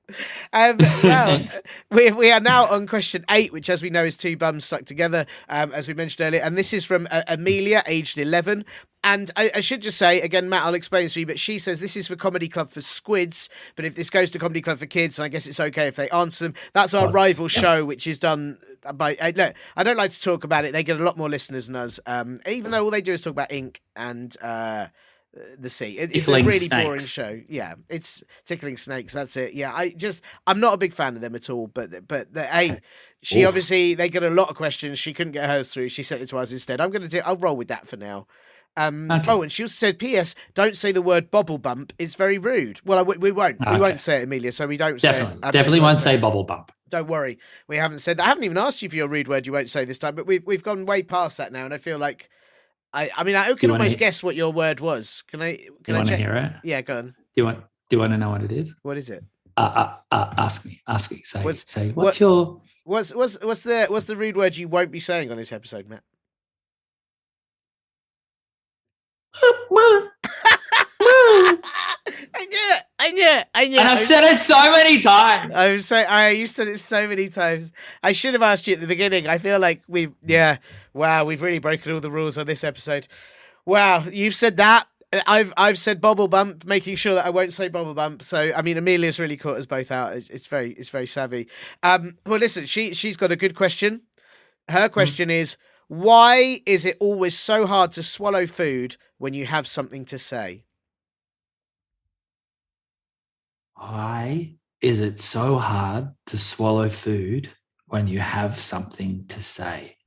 Well, we are now on question 8, which, as we know, is two bums stuck together, as we mentioned earlier. And this is from Amelia, aged 11. And I should just say, again, Matt, I'll explain this to you, but she says this is for Comedy Club for Squids, but if this goes to Comedy Club for Kids, I guess it's okay if they answer them. That's our rival show, which is done by... I don't like to talk about it. They get a lot more listeners than us, even though all they do is talk about ink and the sea. It's a Tickling really boring snakes. show. Yeah, it's tickling snakes. That's it. Yeah, I'm not a big fan of them at all. But hey, she Oof. obviously they get a lot of questions. She couldn't get hers through. She sent it to us instead. I'll roll with that for now. Okay. Oh, and she also said, "P.S. Don't say the word bobble bump. It's very rude." Well, we won't. We Okay. won't say it, Amelia. So we don't Definitely, say it. definitely won't say bubble bump. Don't worry, we haven't said that. I haven't even asked you for your rude word you won't say this time, but we've gone way past that now, and I feel like I mean I can almost guess what your word was. Can I? Do you want to hear it? Yeah, go on. Do you want to know what it is? What is it? Ask me. Say what's what's the rude word you won't be saying on this episode, Matt? I knew it. And I've said it so many times. You said it so many times. I should have asked you at the beginning. I feel like we've really broken all the rules on this episode. Wow, you've said that. I've said bobble bump, making sure that I won't say bobble bump. So I mean, Amelia's really caught us both out. It's very savvy. Well, listen, she's got a good question. Her question is, why is it always so hard to swallow food when you have something to say? Why is it so hard to swallow food when you have something to say?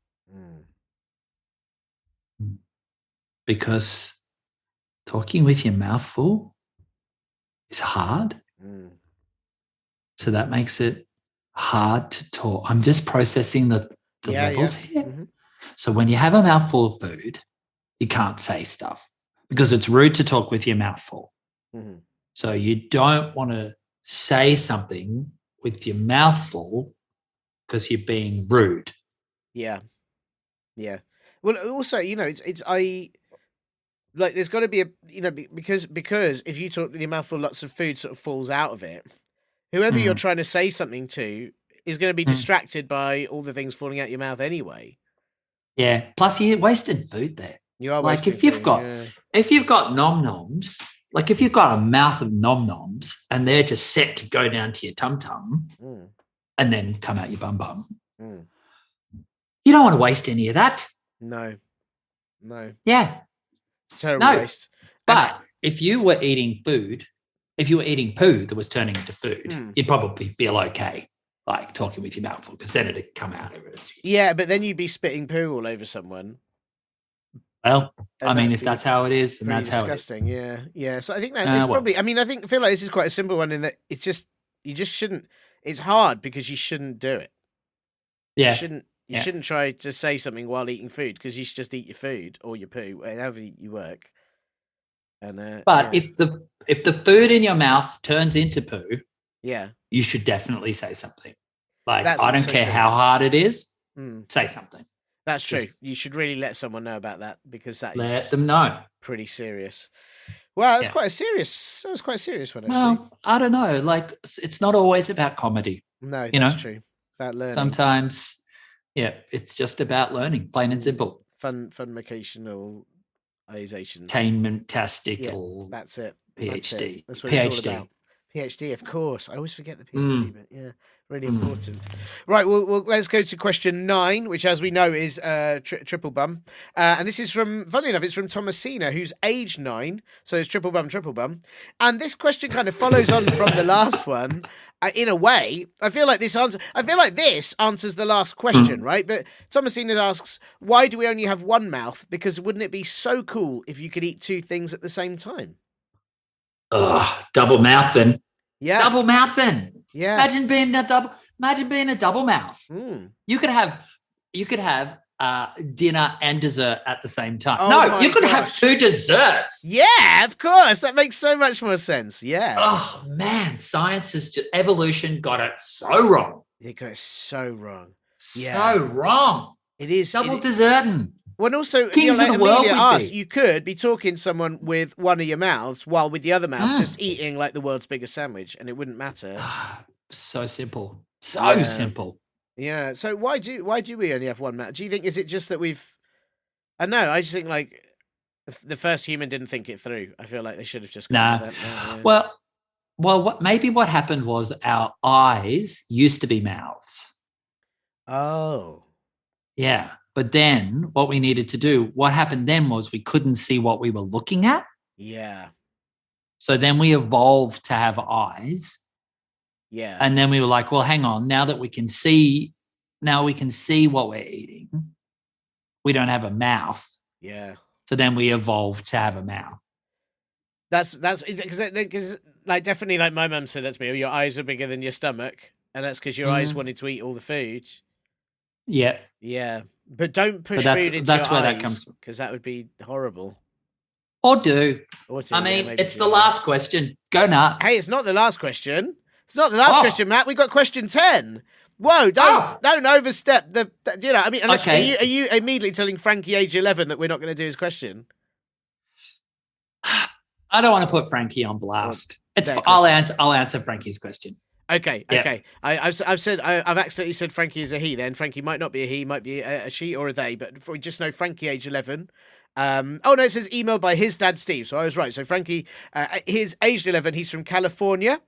Because talking with your mouth full is hard. So that makes it hard to talk. I'm just processing the levels here. Mm-hmm. So when you have a mouthful of food, you can't say stuff because it's rude to talk with your mouth full. Mm-hmm. So you don't want to say something with your mouth full because you're being rude. Yeah. Yeah. Well, also, there's got to be because if you talk with your mouth full, lots of food sort of falls out of it. Whoever you're trying to say something to is going to be distracted by all the things falling out your mouth anyway. Yeah. Plus, you wasted food there. You are like if you've got nom noms, like if you've got a mouth of nom noms and they're just set to go down to your tum tum and then come out your bum bum, you don't want to waste any of that. No. Yeah. It's terrible waste. But if you were eating poo that was turning into food, you'd probably feel okay, like talking with your mouth full, because then it'd come out. Yeah, but then you'd be spitting poo all over someone. Well, I mean, if that's how it is, then that's disgusting. How it is. Yeah. So I think that is probably. I mean, I feel like this is quite a simple one in that it's just you just shouldn't. It's hard because you shouldn't do it. Yeah, you shouldn't try to say something while eating food because you should just eat your food or your poo, however you work. And if the food in your mouth turns into poo, you should definitely say something. Like I don't care how hard it is, say something. That's true. You should really let someone know about that because let them know. Pretty serious. Well, that's quite a serious. That was quite a serious one. Actually. Well, I don't know. Like it's not always about comedy. No, that's true. About learning. Sometimes, it's just about learning, plain and simple. Fun vocationalizations. Tainment-tastical. That's it. PhD. That's what it's all about. PhD, of course. I always forget the PhD, but really important. Right, well, let's go to question 9, which, as we know, is triple bum. And this is funnily enough, it's from Thomasina, who's age 9. So it's triple bum. And this question kind of follows on from the last one. In a way, I feel like this answers the last question, right? But Thomasina asks, why do we only have one mouth? Because wouldn't it be so cool if you could eat 2 things at the same time? Double mouthing. Yeah. Double mouthing. Yeah. Imagine being a double mouth. You could have dinner and dessert at the same time. Oh you could have 2 desserts. Yeah, of course. That makes so much more sense. Yeah. Oh man, evolution got it so wrong. They got it so wrong. So wrong. It is double desserting. When also, Kings of the world asked, you could be talking to someone with one of your mouths while with the other mouth just eating like the world's biggest sandwich, and it wouldn't matter. So simple. So simple. Yeah. So why do we only have one mouth? Do you think is it just that I know. I just think like the first human didn't think it through. I feel like they should have just gone with that. Well, what happened was our eyes used to be mouths. Oh. Yeah. But then what we needed to do, what happened then was we couldn't see what we were looking at. Yeah. So then we evolved to have eyes. Yeah. And then we were like, well, hang on, now we can see what we're eating. We don't have a mouth. Yeah. So then we evolved to have a mouth. That's because like definitely like my mum said that to me. Oh, your eyes are bigger than your stomach, and that's because your eyes wanted to eat all the food. Yeah. Yeah, but don't push But food into that's your where eyes that comes from. because that would be horrible. Or do. I mean, it's the last question. Go nuts. Hey, it's not the last question. It's not the last question, Matt. We got question 10. Whoa! Don't overstep the. You know, I mean, unless, are you immediately telling Frankie, age 11, that we're not going to do his question? I don't want to put Frankie on blast. I'll answer Frankie's question. Okay. I've accidentally said Frankie is a he. Then Frankie might not be a he, might be a she or a they. But we just know Frankie, age 11. It says emailed by his dad Steve. So I was right. So Frankie, his age 11. He's from California.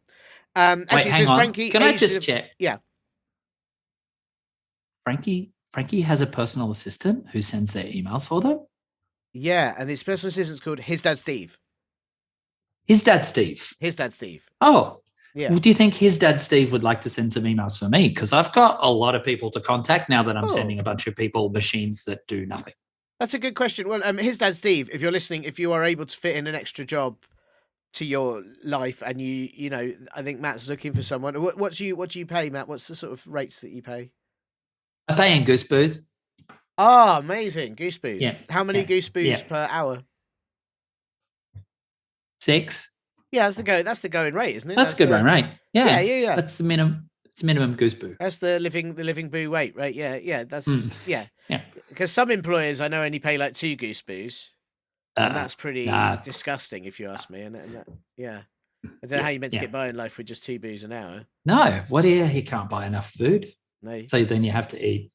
Wait, hang on. Frankie, can I just check? Yeah. Frankie has a personal assistant who sends their emails for them. Yeah, and his personal assistant's called his dad Steve. His dad Steve. His dad Steve. Oh. Yeah. Well, do you think his dad Steve would like to send some emails for me? Because I've got a lot of people to contact now that I'm sending a bunch of people machines that do nothing. That's a good question. Well, his dad Steve, if you're listening, if you are able to fit in an extra job to your life, and you know, I think Matt's looking for someone. What do you pay, Matt? What's the sort of rates that you pay? I pay in goose boos. Oh, amazing. Goose boos. Yeah. How many goose boos per hour? 6. Yeah, that's the going rate, isn't it? That's a good rate. Yeah. Yeah. That's the minimum. It's minimum goose boo. That's the living boo rate, right? Yeah. That's yeah. Because some employers I know only pay like 2 goose boos, and that's pretty disgusting if you ask me. And yeah, I don't know how you meant to get by in life with just 2 boos an hour. No, what do you can't buy enough food. No. So then you have to eat,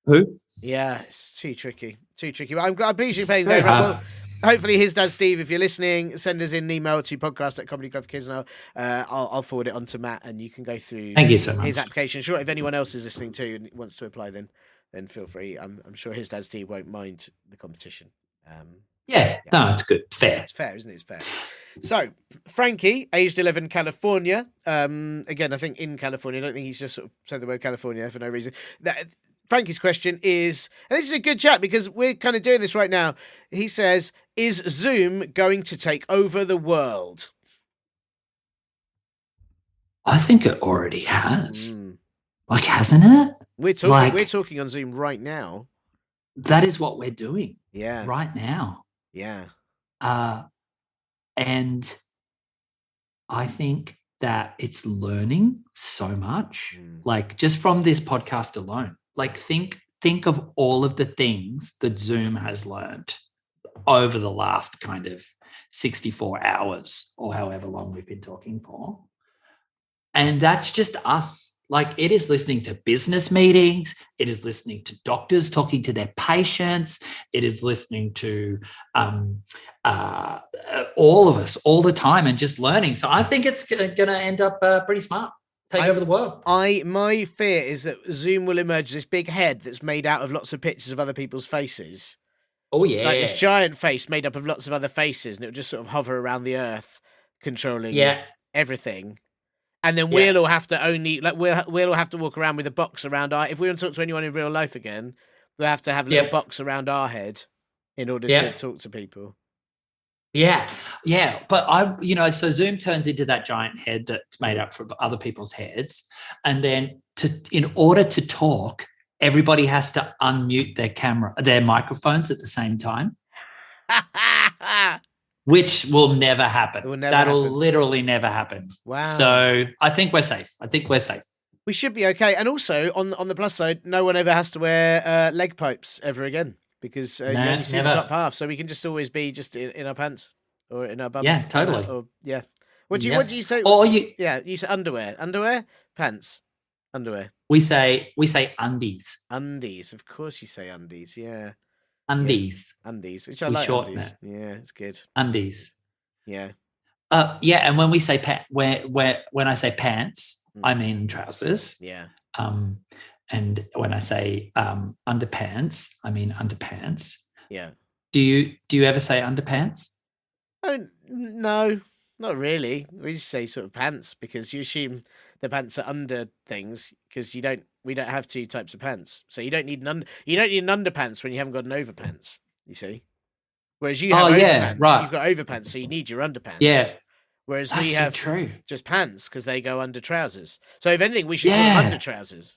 who? Yeah, it's too tricky. Well, I'm pleased you paid very well. Hopefully his dad Steve, if you're listening, send us an email to podcast@comedyclubforkids, and I'll forward it on to Matt, and you can go through Thank you so much. His application. Sure, if anyone else is listening too and wants to apply, then feel free. I'm sure his dad Steve won't mind the competition. No, it's good. Fair. It's fair, isn't it? It's fair. So, Frankie, aged 11, California. Again, I think in California. I don't think he's just sort of said the word California for no reason. Frankie's question is, and this is a good chat because we're kind of doing this right now. He says, is Zoom going to take over the world? I think it already has. Like, hasn't it? We're talking on Zoom right now. That is what we're doing. Yeah. Right now. Yeah. And I think that it's learning so much, like just from this podcast alone. Like think of all of the things that Zoom has learned over the last kind of 64 hours or however long we've been talking for. And that's just us. Like it is listening to business meetings. It is listening to doctors talking to their patients. It is listening to all of us all the time and just learning. So I think it's going to end up pretty smart. Take over the world. My fear is that Zoom will emerge as this big head that's made out of lots of pictures of other people's faces. Oh, yeah. Like this giant face made up of lots of other faces, and it'll just sort of hover around the earth, controlling everything. And then we'll all have to we'll all have to walk around with a box around our. If we want to talk to anyone in real life again, we'll have to have a little box around our head in order to talk to people. Yeah. But so Zoom turns into that giant head that's made up from other people's heads, and then in order to talk, everybody has to unmute their microphones at the same time. Which will never happen. That'll literally never happen. Wow. So I think we're safe. We should be okay. And also, on the plus side, no one ever has to wear leg pipes ever again because you only see the top half. So we can just always be just in our pants or in our bum. Yeah, totally. What do you say? Or you say underwear. Underwear? Pants. Underwear. We say undies. Undies. Of course you say undies. Yeah. Undies. Yeah. Undies, which I like. Undies. Yeah, it's good. Undies. Yeah. And when we say when I say pants, I mean trousers. Yeah. And when I say underpants, I mean underpants. Yeah. Do you ever say underpants? Oh, no, not really. We just say sort of pants because you assume the pants are under things because we don't have two types of pants. So you don't need you don't need an underpants when you haven't got an overpants, you see. Whereas you have Oh yeah, overpants, right. you've got overpants, so you need your underpants. Yeah, Whereas that's we so have true. just pants because they go under trousers. So if anything, we should call them Yeah. under trousers.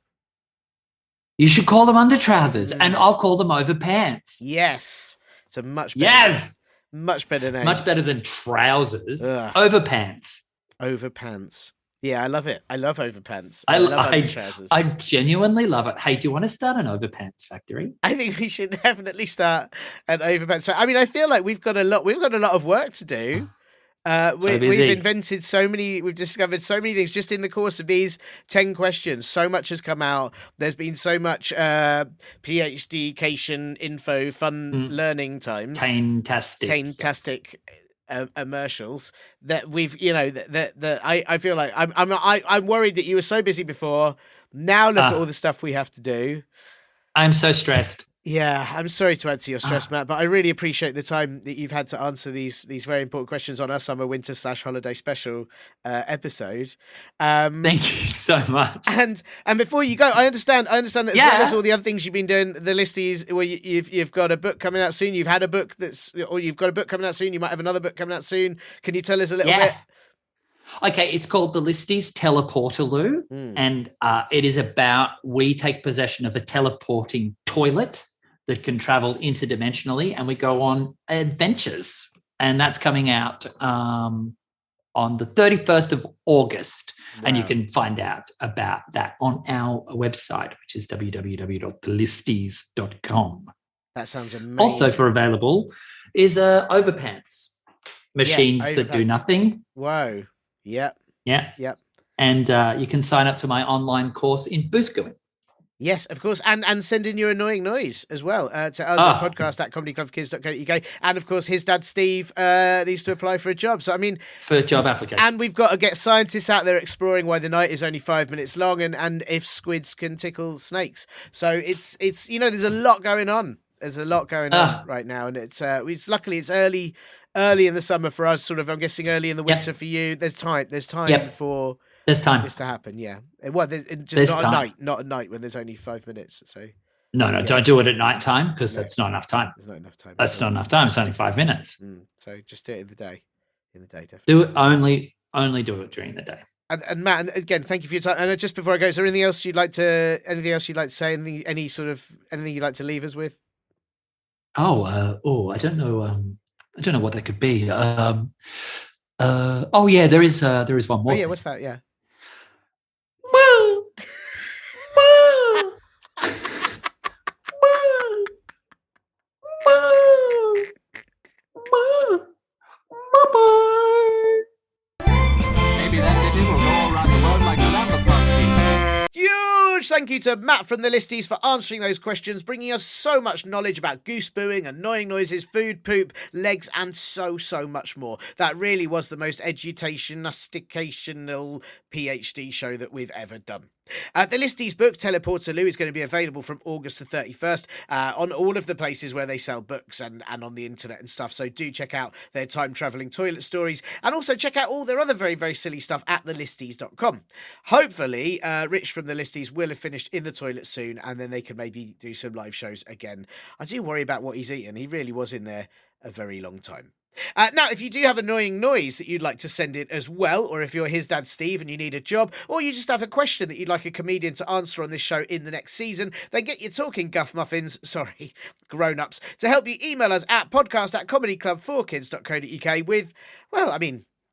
You should call them under trousers, and I'll call them overpants. Yes, it's a much better name. Yes, Much better name. much better than trousers. Ugh. Overpants. Overpants. Yeah, I love it. I love overpants. I love under trousers. I genuinely love it. Hey, do you want to start an overpants factory? I think we should definitely start an overpants. I mean, I feel like we've got a lot of work to do. We've invented we've discovered so many things just in the course of these 10 questions. So much has come out. There's been so much PhD-cation info, fun learning times. Taintastic commercials that we've, that I feel like I'm worried that you were so busy before. Now look at all the stuff we have to do. I'm so stressed. Yeah, I'm sorry to add to your stress, Matt, but I really appreciate the time that you've had to answer these very important questions on our summer, winter / holiday special episode. Thank you so much. And before you go, I understand that as well as all the other things you've been doing, the Listies, where you've got a book coming out soon. You've had a book you've got a book coming out soon. You might have another book coming out soon. Can you tell us a little bit? Okay, it's called The Listies Teleportaloo, and it is about we take possession of a teleporting toilet that can travel interdimensionally, and we go on adventures. And that's coming out on the 31st of August. Wow. And you can find out about that on our website, which is www.thelisties.com. That sounds amazing. Also for available is overpants, machines that do nothing. Whoa. Yep. Yeah. Yep. And you can sign up to my online course in booth-going. Yes, of course. And send in your annoying noise as well to us at podcast at comedyclubforkids.co.uk. And of course, his dad, Steve, needs to apply for a job. So, I mean, for a job application. And we've got to get scientists out there exploring why the night is only 5 minutes long and if squids can tickle snakes. So it's there's a lot going on. There's a lot going on right now. And it's luckily it's early in the summer for us, sort of, I'm guessing early in the winter for you. There's time for... There's time. This to happen, yeah. Well, just not at night when there's only 5 minutes. So no, don't do it at night time because that's not enough time. There's not enough time. That's not enough time. It's only 5 minutes. So just do it in the day. Definitely. Do it only do it during the day. And Matt, and again, thank you for your time. And just before I go, is there anything else you'd like to say? Anything you'd like to leave us with? I don't know. I don't know what that could be. There is one more. Oh yeah, what's that? Yeah. Maybe that ditty will go all around the world like a lambeth masterpiece. Huge thank you to Matt from the Listies for answering those questions, bringing us so much knowledge about goose booing, annoying noises, food, poop, legs, and so much more. That really was the most educational PhD show that we've ever done. The Listies book, Teleportaloo, is going to be available from August the 31st on all of the places where they sell books and on the internet and stuff. So do check out their time-travelling toilet stories and also check out all their other very, very silly stuff at thelisties.com. Hopefully, Rich from the Listies will have finished in the toilet soon and then they can maybe do some live shows again. I do worry about what he's eaten. He really was in there a very long time. Now, if you do have annoying noise that you'd like to send in as well, or if you're his dad Steve and you need a job, or you just have a question that you'd like a comedian to answer on this show in the next season, then get your talking guff muffins, grown-ups, to help you. Email us at podcast@comedyclubforkids.co.uk with,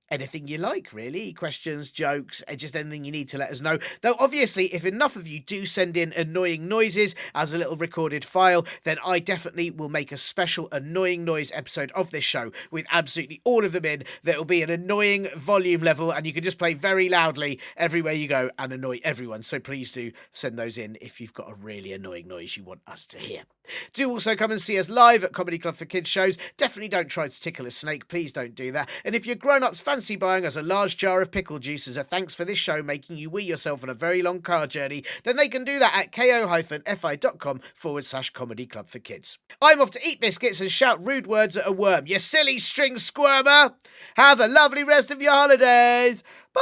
anything you like, really. Questions, jokes, just anything you need to let us know. Though, obviously, if enough of you do send in annoying noises as a little recorded file, then I definitely will make a special annoying noise episode of this show with absolutely all of them in. That'll be an annoying volume level, and you can just play very loudly everywhere you go and annoy everyone. So please do send those in if you've got a really annoying noise you want us to hear. Do also come and see us live at Comedy Club for Kids shows. Definitely don't try to tickle a snake. Please don't do that. And if you're grown-ups, fancy buying us a large jar of pickle juice as a thanks for this show making you wee yourself on a very long car journey, then they can do that at ko-fi.com/comedy club for kids. I'm off to eat biscuits and shout rude words at a worm. You silly string squirmer! Have a lovely rest of your holidays! Bye!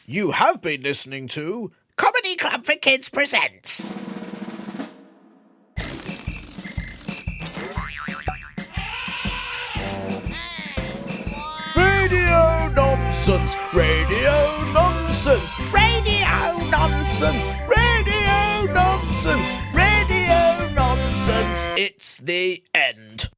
You have been listening to Comedy Club for Kids presents. Radio nonsense, radio nonsense, radio nonsense, radio nonsense, radio nonsense. It's the end.